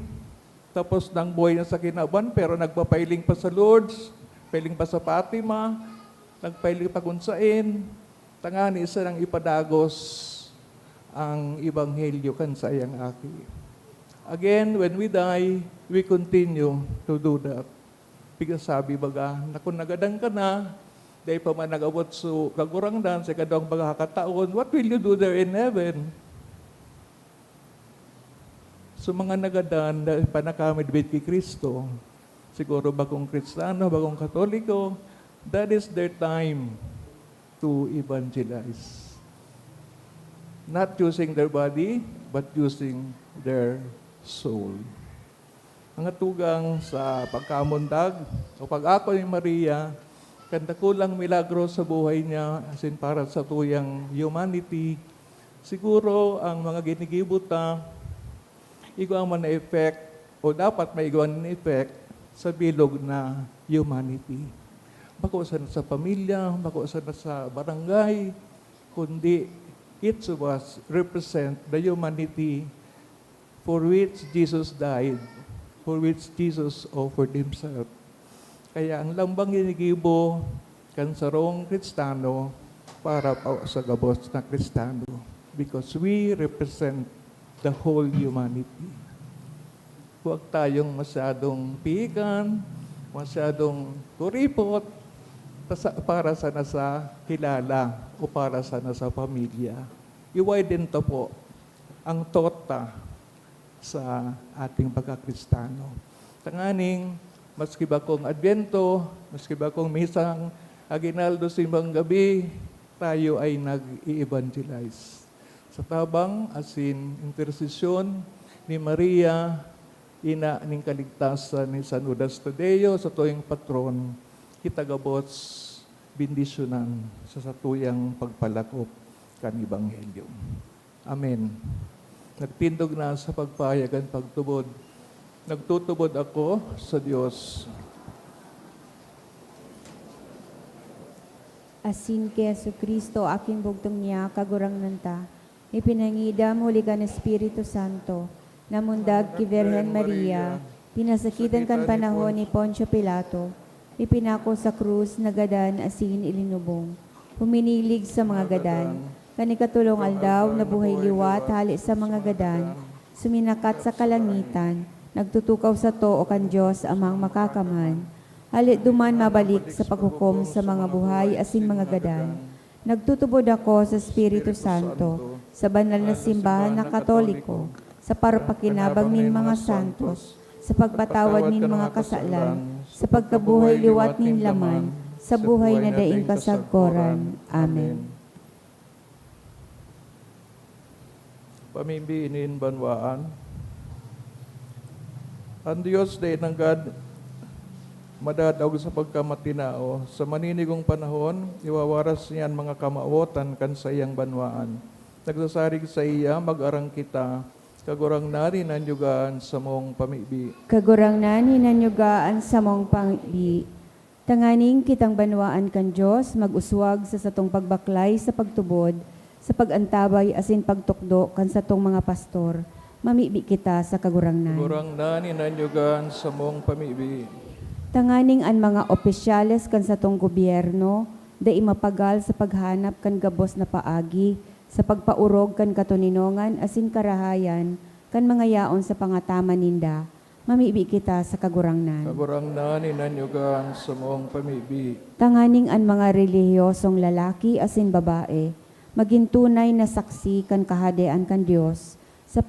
[SPEAKER 3] Tapos nang buhay niya sa kinaban, pero nagpapailing pa sa Lourdes, pailing pa sa Fatima, nagpailing pa kung saan. Tangani isa nang ipadagos ang Ebanghelyo kan sayang aki. Again, when we die, we continue to do that. Because sabi baga, na kung nagadang ka na, dahil pa man nagabot so kagurangdan sa kadawang bagakataon, what will you do there in heaven? So mga nagadan, dahil pa nakamidbit kay Kristo, siguro bagong Kristiyano, bagong Katoliko, that is their time to evangelize. Not using their body, but using their soul. Ang atugang sa pagkamundag o pag-ako ni Maria, kanda kulang milagro sa buhay niya, as in para sa tuyang humanity, siguro ang mga ginigibuta, igawa man na effect, o dapat may igawa na effect sa bilog na humanity. Bako sa pamilya, bako sa barangay, kundi each of us represent the humanity for which Jesus died, for which Jesus offered Himself. Kaya ang lambang ginigibo kan sarong Kristano para pa sa gabos na Kristano, because we represent the whole humanity. Huwag tayong masyadong pihikan, masyadong kuripot, para sana sa kilala o para sana sa pamilya. I-widen to po ang tota sa ating pagkakristano. Tanganing, maski ba kong Advento, maski ba kong misang aginaldo simbang gabi, tayo ay nag-i-evangelize. Sa tabang asin intersesyon ni Maria, ina ning kaligtasan ni San Judas Tadeo sa tuwing patron, kitagabots bindisyonan sa satuyang pagpalakop kan Ebanghelyo. Amen. Nagtindog na sa pagpayagan pagtubod. Nagtutubod ako sa Diyos.
[SPEAKER 1] Asin kay Jesucristo, aking bugtong niya, kagurang nanta, ipinangidam huli ka ng Espiritu Santo, namundag ki Virgen Maria, pinasakitan kan panahon ni Poncio Pilato, ipinako sa krus, nagadan, asin ilinubong. Huminilig sa mga gadan, kanikatulong aldaw na buhay liwat, hali sa mga gadan, suminakat sa kalangitan, nagtutukaw sa to o kan Diyos amang makakaman. Halit duman mabalik sa paghukom sa mga buhay, asin mga gadan. Nagtutubod ako sa Espiritu Santo, sa banal na simbahan na Katoliko, sa parapakinabang nin mga santos, sa pagpatawad nin mga kasalan, sa pagkabuhay liwat nin laman, sa buhay na daing kasagkoran. Amen.
[SPEAKER 3] Pamimbiinin banwaan. Ang Diyos day nanggad madadaog sa pagkamatinao. Sa maninigong panahon, iwawaras niyan mga kamaotan kan sa iyang banwaan. Nagsasarig sa iya, mag-arang kita, kagurang nari nanyugaan sa mong pamibi.
[SPEAKER 1] Kagurang nan hinanyugaan sa mong pangbi. Tanganing kitang banwaan kan Diyos, mag-uswag sa satong pagbaklay sa pagtubod, sa pagantabay asin pagtukdo kan satong mga pastor. Mamibi kita sa kagurang nan.
[SPEAKER 3] Kagurang nani nanyugaan sa mong pamibi.
[SPEAKER 1] Tanganing an mga opisyales kan satong gobyerno, da imapagal sa paghanap kan gabos na paagi, sa pagpaurog kan katuninongan asin karahayan, kan mga yaon sa pangatama ninda, mamibi kita sa kagurangnan.
[SPEAKER 3] Kagurang nani nanyugaan sa mong pamibi.
[SPEAKER 1] Tanganing an mga relihiyosong lalaki asin babae, maging tunay na saksi kan kahadean kan Dios sa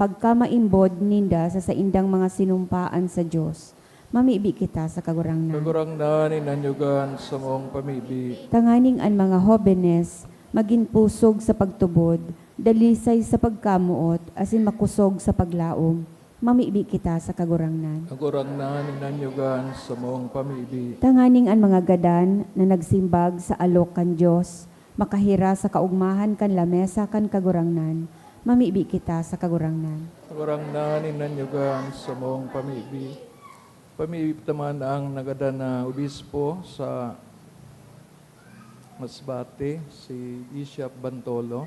[SPEAKER 1] pagkamaimbod ninda sa saindang mga sinumpaan sa Dios. Mamibi kita sa kagurangnan.
[SPEAKER 3] Kagurang nani nanyugaan sa mong pamibi.
[SPEAKER 1] Tanganing an mga hobenes, maging pusog sa pagtubod, dalisay sa pagkamuot, asin makusog sa paglaom. Mamibi kita sa kagurangnan.
[SPEAKER 3] Kagurang nani nanyugaan sa mong pamibi.
[SPEAKER 1] Tanganing an mga gadan na nagsimbag sa alok kan Diyos, makahira sa kaugmahan kan lamesa kan kagurangnan. Mamibi kita sa kagurangnan.
[SPEAKER 3] Kagurang nani nanyugaan sa mong pamibi. Pamibig naman ang nagada na obispo sa Masbate, si Bishop Bantolo.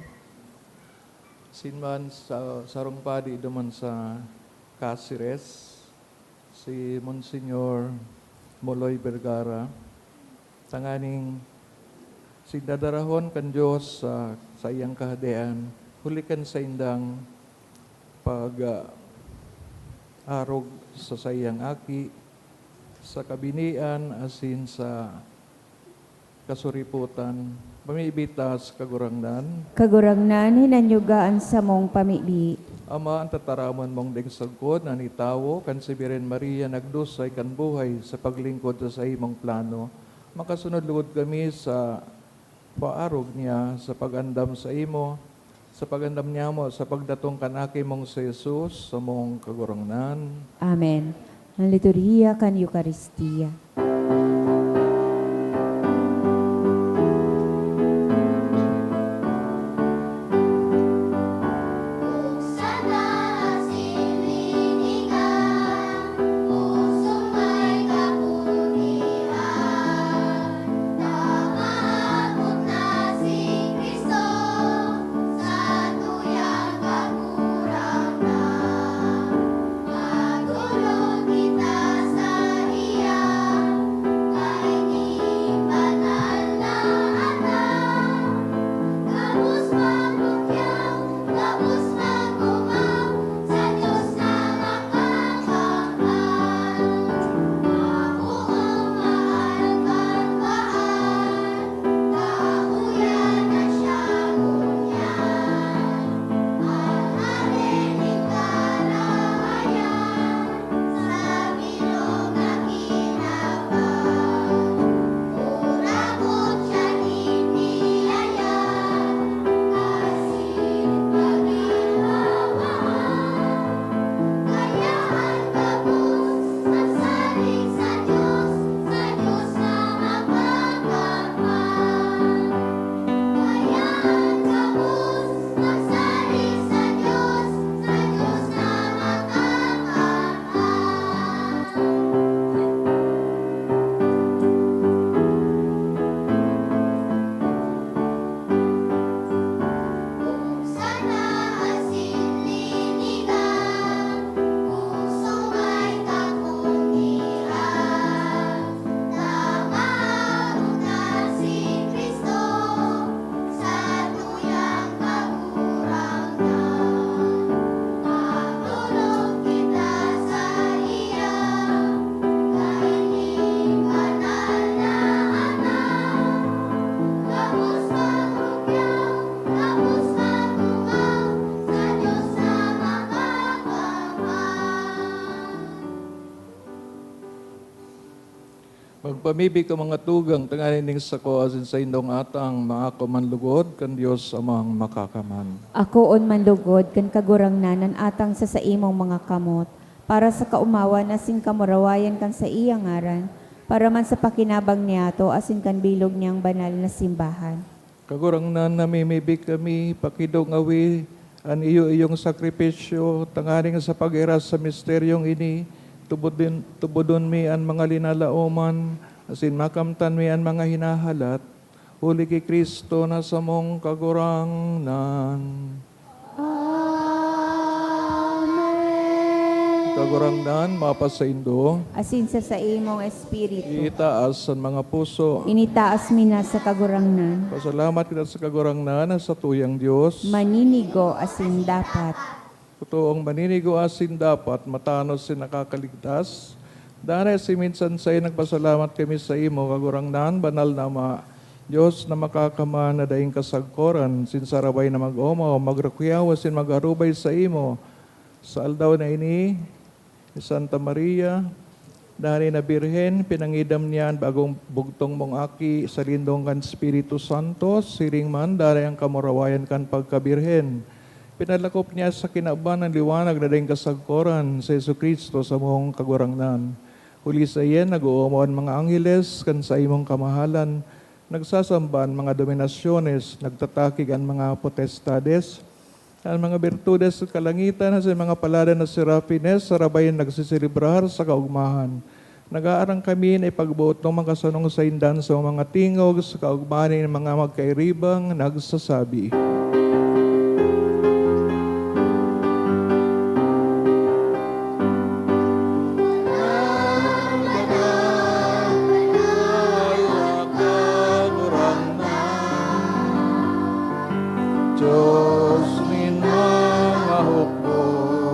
[SPEAKER 3] Sinman sa Sarongpadi duman sa Cáceres, si Monsignor Moloy Vergara. Tanganing sigdadarahon kan Diyos sa iyang kahadean, hulikan sa indang arog sa sayang aki, sa kabinian asin sa kasuriputan, pamibitas kagurangnan.
[SPEAKER 1] Kagurangnan hinanyugaan sa mong pamibi.
[SPEAKER 3] Ama, ang tataramon mong degsagkod na nitawo, kan si Birhen Maria nagdusay kan buhay sa paglingkod sa imong plano. Makasunod lugod kami sa paarog niya sa pagandam sa imo, sa pagandam niya mo, sa pagdatong kanaki mong sa Jesus, sa mong kagurangnan.
[SPEAKER 1] Amen. Ang liturhiya kan Eucharistia.
[SPEAKER 3] Magpamibig ka mga tugang, tanganin ning sako asin sa indong atang mga kumanlugod, kan Diyos amang makakaman.
[SPEAKER 1] Ako on manlugod kan kagurangnanan atang sa imong mga kamot. para sa kaumawan asin kamurawayan kan sa iyang ngaran, para man sa pakinabang niyato asin kan bilog niyang banal na simbahan.
[SPEAKER 3] Kagurangnan namimibig kami, pakidong awi, an iyo iyong sakripisyo, tangaring sa pag-iras sa misteryong ini, tubudon mi an mga linalaoman, asin makamtan mi an mga hinahalat, huli kay Kristo na sa mong kagurangnan. Kagurangnan, mapasaindo,
[SPEAKER 1] Asin sa imong espiritu.
[SPEAKER 3] itaas ang mga puso.
[SPEAKER 1] Initaas mi na sa kagurangnan.
[SPEAKER 3] Pasalamat kita sa kagurangnan sa tuyang Diyos.
[SPEAKER 1] Maninigo asin dapat.
[SPEAKER 3] Totoong maninigo asin dapat, matanos si nakakaligtas. Dahil si minsan sa'yo nagpasalamat kami sa imo, kagurangnan, banal na Ama, Diyos na makakama na daing kasagkoran, sinsaraway na mag-omaw, magrakyaw, sin mag-arubay sa imo. Sa aldaw na ini, ni Santa Maria, dahil na Birhen, pinangidam niyan bagong bugtong mong aki sa lindong kan Espiritu Santo, siring man, dahil ang kamurawayan kan pagkabirhen. Pinalakop niya sa kinaban ng liwanag na daing kasagkoran sa Yesu Kristo sa mong kagurangnan. Huli sa iyan, nag-uumuan mga angheles kan sa imong kamahalan, nagsasamban mga dominasyones, nagtatakig ang mga potestades, ang mga birtudes sa kalangitan, sa mga palada na serapines, sa rabayan nagsisilibrar sa kaugmahan. Nag-aarang kami na ipagbuot ng mga kasanong sa indan sa mga tingog, sa kaugmahan ng mga magkairibang nagsasabi. Diyos nin mga hukbo,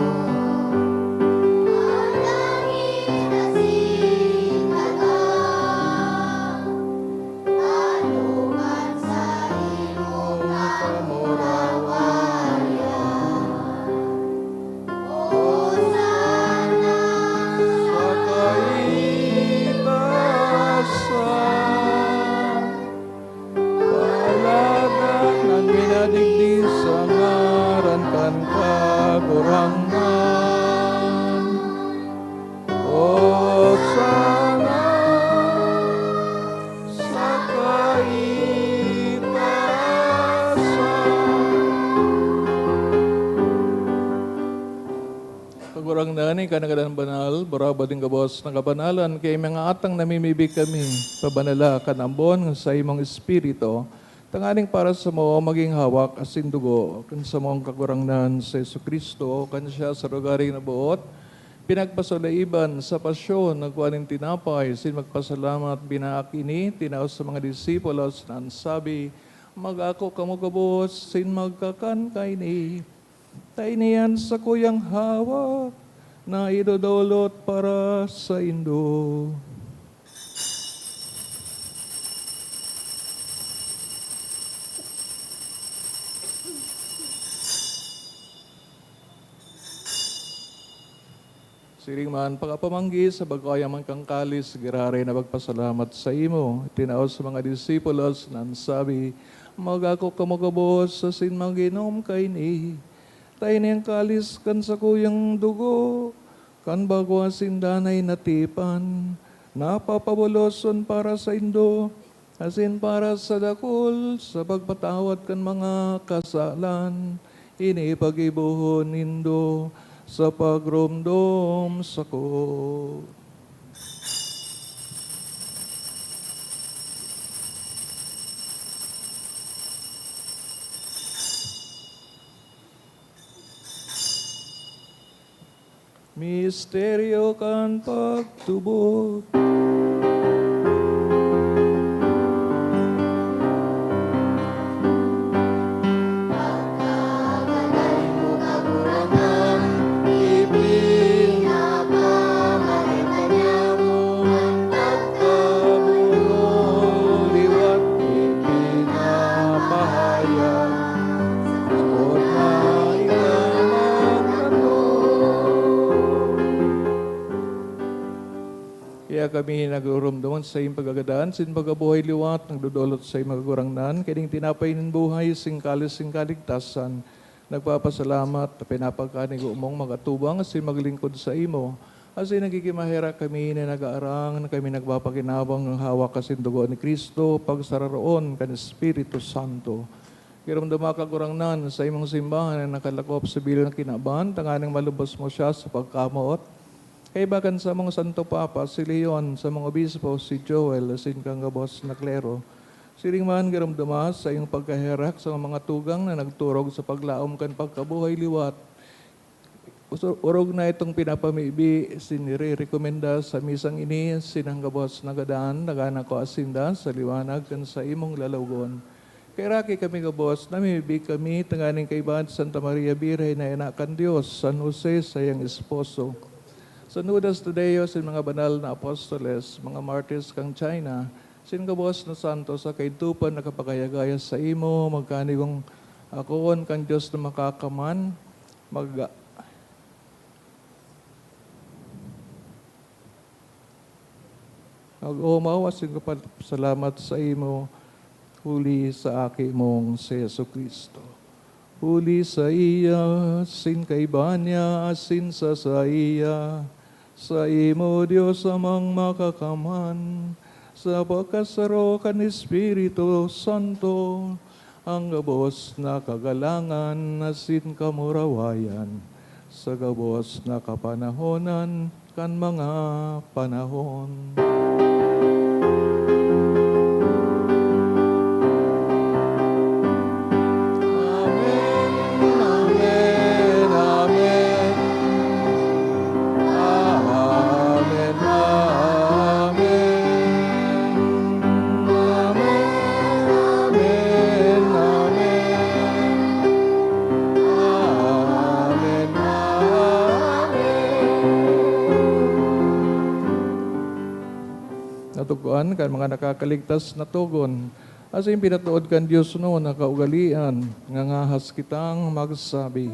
[SPEAKER 3] sa kaitasan, palagan ng minadigdi sa ngaran kan kagurangnan. O sana sa kaitasan. Kagurangnan, kanagadan banal, baraba din kabos ng kabanalan, kay mga atang namimibig kami, pabanala kanambon sa imong espiritu, tanganing para sa mo maging hawak asin dugo, kan sa mong kagurangnan sa Yesu Kristo, kan siya sa lugaring na buot, pinagpasalaiban sa pasyon, nagkuhanin tinapay, sin magpasalamat, binaakini, tinaos sa mga disipulos, na sabi, mag-ako kamukabos, sin magkakan kaini. Tayo niyan sa kuyang hawak na idodolot para sa Indo. Siring man, pagkapamanggi sa bagaya man kang kalis, girare na magpasalamat sa imo. Tinaos sa mga disipulos na sabi, mag-ako kamukabos sa sinmanginom kay ni. Tayo niyang kalis kan sa kuyang dugo, kan bagwa sindanay natipan, napapabuloson para sa Indo, asin para sa dakol, sa pagpatawad kan mga kasalan, inipag-ibuhon Indo, sa pagrumdom sa ko. Misteryo kan pagtubod. Kaya kami nagurumduman sa iyong pagagadaan, sin pagabuhay liwat, nagdudulot sa iyong magagurangnan, kining tinapay ng buhay, sing kalis, sing kaligtasan, Nagpapasalamat, pinapagkanig umong magatubang asin maglingkod sa imo. Asin nagkikimahera kami na nag-aarang, na kami nagpapakinabang ng hawak kasin dugo ni Kristo, pagsararoon kan Espiritu Santo. Kiramdama ka gurangnan sa imong simbahan na nakalakop sa bilang kinaban, tanganang malubos mo siya sa pagkamuot. Kay bakan sa mga Santo Papa, si Leon, sa mga obispo, si Joel, asin kang gabos na klero. Siring man kiramdama sa iyong pagkaherak sa mga tugang na nagturog sa paglaom kan pagkabuhay liwat. Urog na itong pinapamibi, sinire-rekomenda sa misang ini, sinanggabos na gadaan, nagana ko asinda sa liwanag kan sa imong lalawgon. Kaya raki kami kabos, namimibi kami, tanganing kaibahan Santa Maria Birhen na inakan Diyos, San Jose sa iyang esposo. Sanudas Tadeos sa mga banal na apostoles, mga martyrs kang China, sinkabos na santos sa kaitupan na kapagayagaya sa imo, magkanigong akoon kang Diyos na makakaman, Mag-umawa, salamat sa imo, huli sa aki mong si Yesu Kristo. Huli sa iya, sin kaibanya, asin sa iya, sa imo Diyos amang makakaman, sa pagkasaro kan Espiritu Santo, ang gabos na kagalangan, asin kamurawayan, sa gabos na kapanahonan, kan mga panahon. Natuguan kan mga nakakaligtas na tugon. Asin pinatuod kan Diyos no, nakaugalian, nga ngahas kitang magsabi.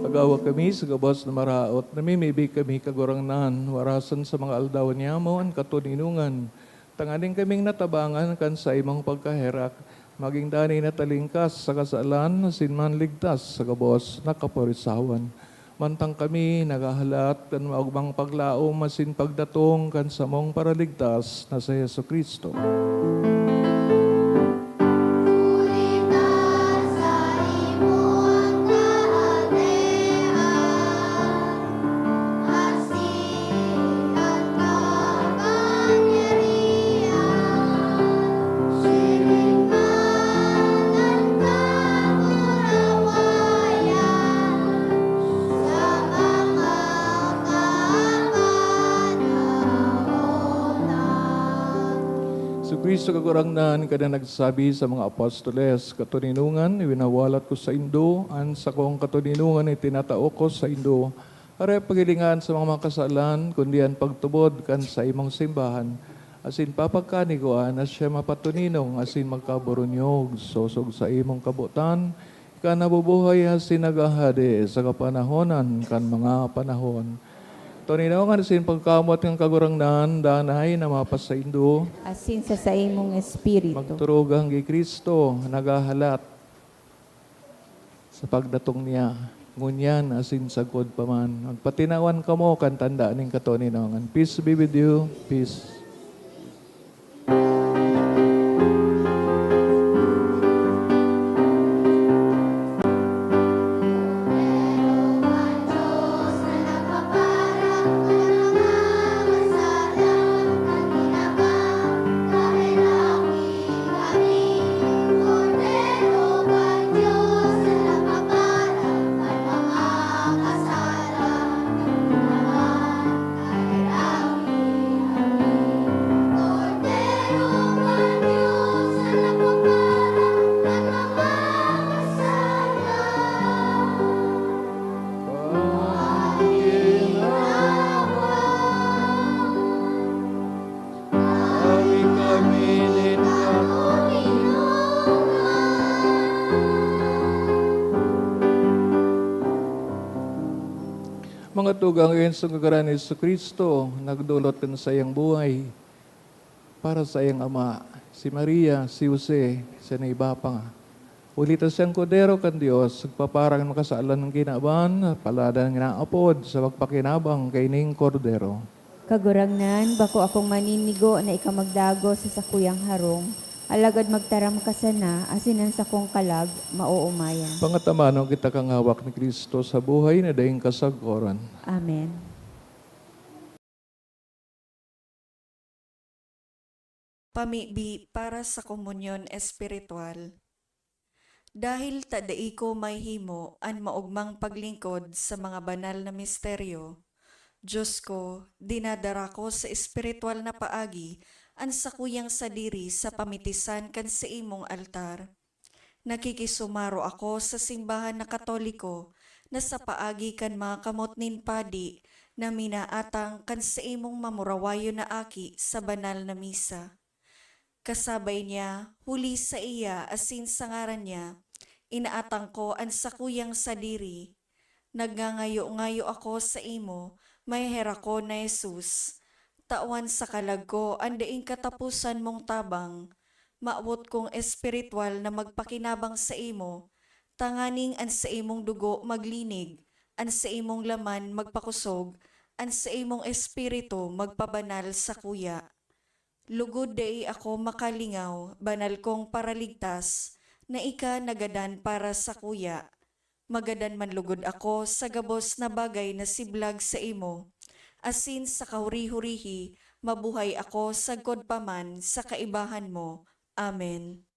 [SPEAKER 3] Agawa kami sa gabos na maraot, namimibig kami kagurangnan, warasan sa mga aldaw niya mo, ang katuninungan. Tanganing kaming natabangan kan sa imong pagkaherak, maging dani na talingkas sa kasalan, sinman ligtas sa gabos na kaporisawan. Mantang kami nagahalat kan maugmang paglaom, masin pagdatong kan samong paraligtas na sa Yesu Kristo. Sa Kristo kagurangnan, kada nagsabi sa mga apostoles, katuninungan, iwinawalat ko sa Indo, an sa kong katuninungan, itinatao ko sa Indo. Are pagilingan sa mga kasalan, kundi ang pagtubod kan sa imong simbahan. Asin papagkaniguan, as siya mapatuninong, asin magkaburunyog, sosog sa imong kabutan, ka nabubuhay asin nagahade sa kapanahonan kan mga panahon. Tuninungan asin pagkamot ng kagurangnan, danay na mapas sa Indo,
[SPEAKER 1] asin sa imong espiritu.
[SPEAKER 3] magturugang kay Kristo, nagahalat sa pagdatong niya. Ngunyan, asin sagod pa man. Magpatinawan ka mo, kan tanda ning katuninungan. Peace be with you. Peace. Awi kami ninyo. Mga tugang ngayon sa kagaran ni Jesu Kristo, nagdulot ka sa iyang buhay para sa iyang ama, si Maria, si Jose, si Naiba pa nga. Ulitas siyang kodero kan Diyos, nagpaparang makasalan ng kinaban, paladan ng naapod sa magpakinabang kay ning kordero.
[SPEAKER 1] Kagurangnan, bako akong maninigo na ikamagdago sa sakuyang harong, alagad magtaram ka sana, asin ang sakong kalag, mauumayan.
[SPEAKER 3] Pangatamano kita kang hawak ni Kristo sa buhay na daing kasagoran.
[SPEAKER 1] Amen.
[SPEAKER 5] Pamibi para sa komunyon espiritual. Dahil tadai ko may himo an maugmang paglingkod sa mga banal na misteryo, Diyos ko, dinadara ko sa espiritual na paagi an sakuyang sadiri sa pamitisan kan sa imong altar. Nakikisumaro ako sa simbahan na Katoliko na sa paagi kan mga kamotnin padi na minaatang kan sa imong mamurawayo na aki sa banal na misa. Kasabay niya, huli sa iya asin sa ngaran niya, inaatang ko ang sakuyang sadiri. Nagngangayo-ngayo ako sa imo, may hera ko na Jesus. Tawan sa kalag ko, ang daing katapusan mong tabang. Maawot kong espiritual na magpakinabang sa imo, tanganing an sa imong dugo maglinig, an sa imong laman magpakusog, an sa imong espiritu magpabanal sa kuya. Lugod dai ako makalingaw, banal kong paraligtas, na ika nagadan para sa kuya. Magadan man lugod ako sa gabos na bagay na siblag sa imo. Asin sa kahuri-hurihi, mabuhay ako sa God paman sa kaibahan mo. Amen.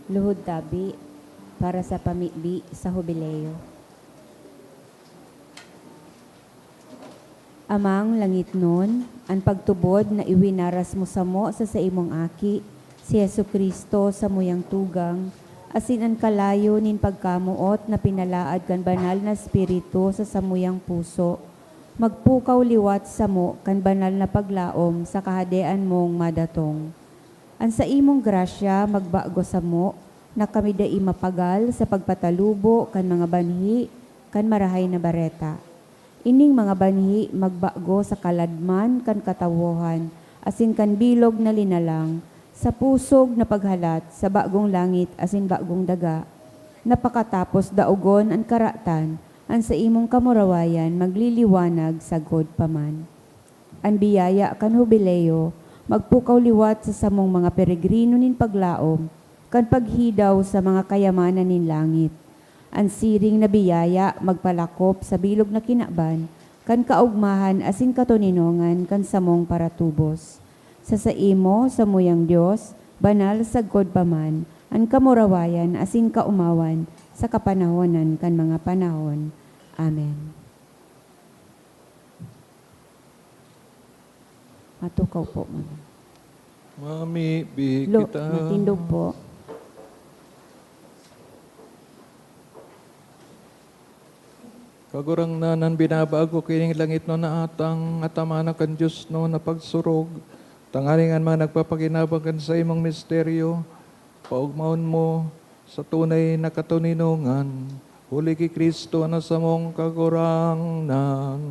[SPEAKER 1] Luhod tabi para sa pamibi sa Jubileo. Amang langit nun, ang pagtubod na iwinaras mo sa imong aki, si Yesu Kristo sa muyang tugang, asin ang kalayo nin pagkamuot na pinalaad kan banal na espiritu sa samuyang puso, magpukaw liwat sa kan banal na paglaom sa kahadean mong madatong. Ang sa imong grasya magbago sa na kami dai mapagal sa pagpatalubo kan mga banhi kan marahay na bareta. Ining mga banhi magbago sa kaladman kan katawohan, asin kan bilog na linalang, sa pusog na paghalat sa bagong langit asin bagong daga. Napakatapos daugon ang karatan, ang sa imong kamurawayan magliliwanag sa God paman. Ang biyaya kan Jubileo, magpukaw liwat sa samong mga peregrino nin paglaom, kan paghidaw sa mga kayamanan nin langit. Ang siring na biyaya magpalakop sa bilog na kinaban, kan kaugmahan asin katuninongan kan samong paratubos. Sa imo, sa muyang Diyos, banal sa God paman, ang kamurawayan asin kaumawan sa kapanahonan kan mga panahon. Amen. Matukaw po, Mama.
[SPEAKER 3] Mami, bi
[SPEAKER 1] Lo,
[SPEAKER 3] kita.
[SPEAKER 1] matindog po.
[SPEAKER 3] Kagurang nanan binabago kining langit no na atang atamana kan Diyos no na pagsurog. Tangalingan mga nagpapaginabang kan sa imong misteryo. Paugmaon mo sa tunay na katuninongan. Huli ki Kristo na sa mong kagurangnan.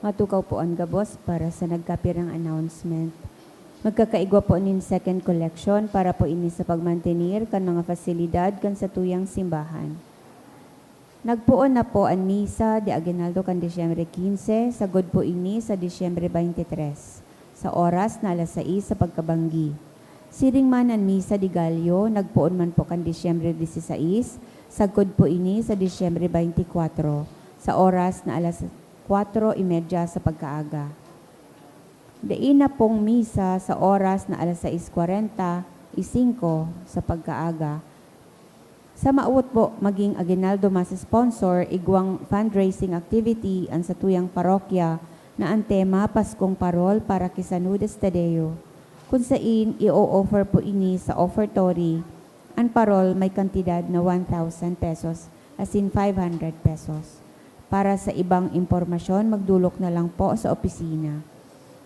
[SPEAKER 1] Matukaw po ang gabos para sa nagkapirang announcement. Magkakaigwa po nin second collection para po ini sa pagmantenir kan mga fasilidad kan sa tuyang simbahan. Nagpuon na po ang misa de Aguinaldo kan Disyembre 15, sagod po ini sa Disyembre 23, sa oras na alas 6 sa pagkabanggi. Siring man ang misa de Gallo, nagpuon man po kan Disyembre 16, sagod po ini sa Disyembre 24, sa oras na alas 4:30 sa pagkaaga. Diin na pong misa sa oras na alas 6:45 sa pagkaaga. Sa maawat po, maging Aguinaldo Mass sponsor, igwang fundraising activity ang sa tuyang parokya na ang tema Paskong Parol para kay San Judas Tadeo. Kung saan i-offer po ini sa offertory, ang parol may kantidad na 1,000 pesos, as in 500 pesos. Para sa ibang impormasyon, magdulok na lang po sa opisina.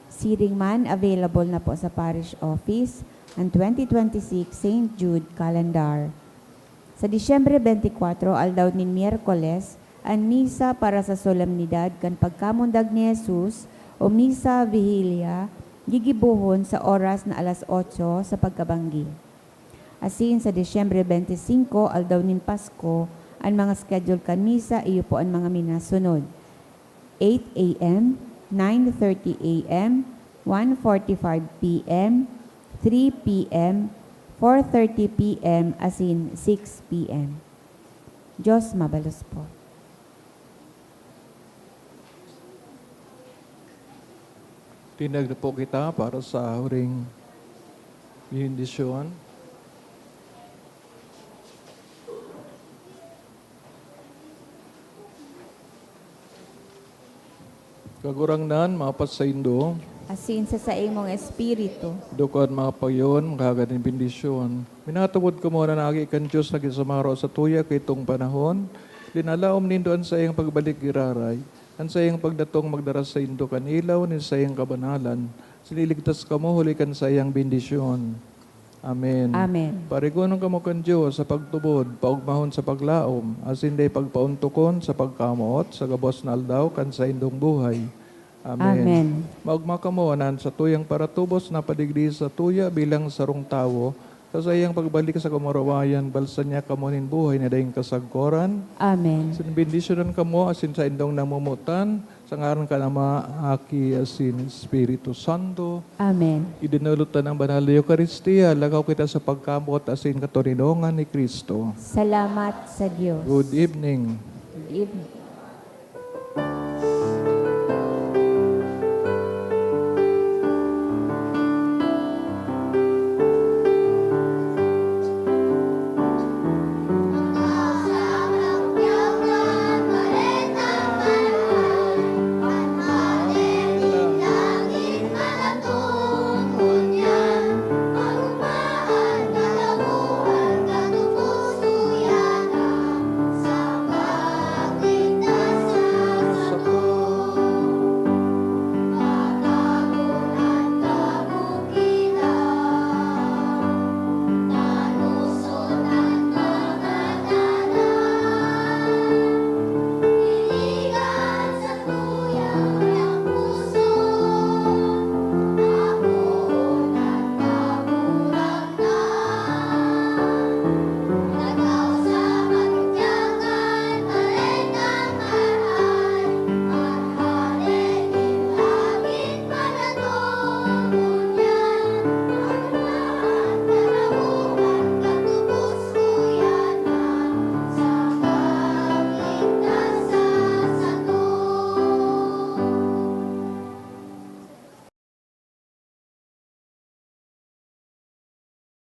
[SPEAKER 1] Siring man, available na po sa parish office ang 2026 St. Jude Calendar. Sa Disyembre 24, aldaw nin Miyerkules, ang misa para sa solemnidad kan pagkamundag ni Jesus o misa vigilia, gigibuhon sa oras na alas 8 sa pagkabanggi. Asin sa Disyembre 25, aldaw nin Pasko, ang mga schedule kan misa iyo po ang mga minasunod. 8 a.m., 9:30 a.m., 1:45 p.m., 3 p.m., 4:30 p.m., as in 6 p.m. Diyos mabalos po.
[SPEAKER 3] Tinag na po kita para sa huring bendisyon. Kagurangnan, mapas sa Indo,
[SPEAKER 1] Asin sa imong espiritu.
[SPEAKER 3] dukan mga payon, makaganin bendisyon. Minatawad ko muna na agi kan Diyos lagi sumaro sa tuya kay itong panahon. Linalaom nindoan sa iyang pagbalik giraray. An sa iyang pagdatong magdaras sa Indo kan ilaw, ni sa iyang kabanalan. Siniligtas ka mo, hulikan sa iyang bendisyon. Amen.
[SPEAKER 1] Amen.
[SPEAKER 3] Parigonon ka mo kan Diyos sa pagtubod, paugmahon sa paglaom, asin day pagpauntukon sa pagkamuot, sa gabos na aldaw, kan sa indong buhay. Amen.
[SPEAKER 1] Amen.
[SPEAKER 3] Maugma ka mo nan sa tuyang paratubos na padigdi sa tuya bilang sarong tawo, sa iyang pagbalik sa kamarawayan, balsa niya ka mo nin buhay na dayong kasagkoran.
[SPEAKER 1] Amen.
[SPEAKER 3] Sinbendisyonan ka mo asin sa indong namumutan, sa ngaran ka na maaki asin Espiritu Santo.
[SPEAKER 1] Amen.
[SPEAKER 3] Idinulutan ang banal na Eucharistia, lagaw kita sa pagkamot asin katuninongan ni Kristo.
[SPEAKER 1] Salamat sa Diyos.
[SPEAKER 3] Good evening.
[SPEAKER 1] Good evening.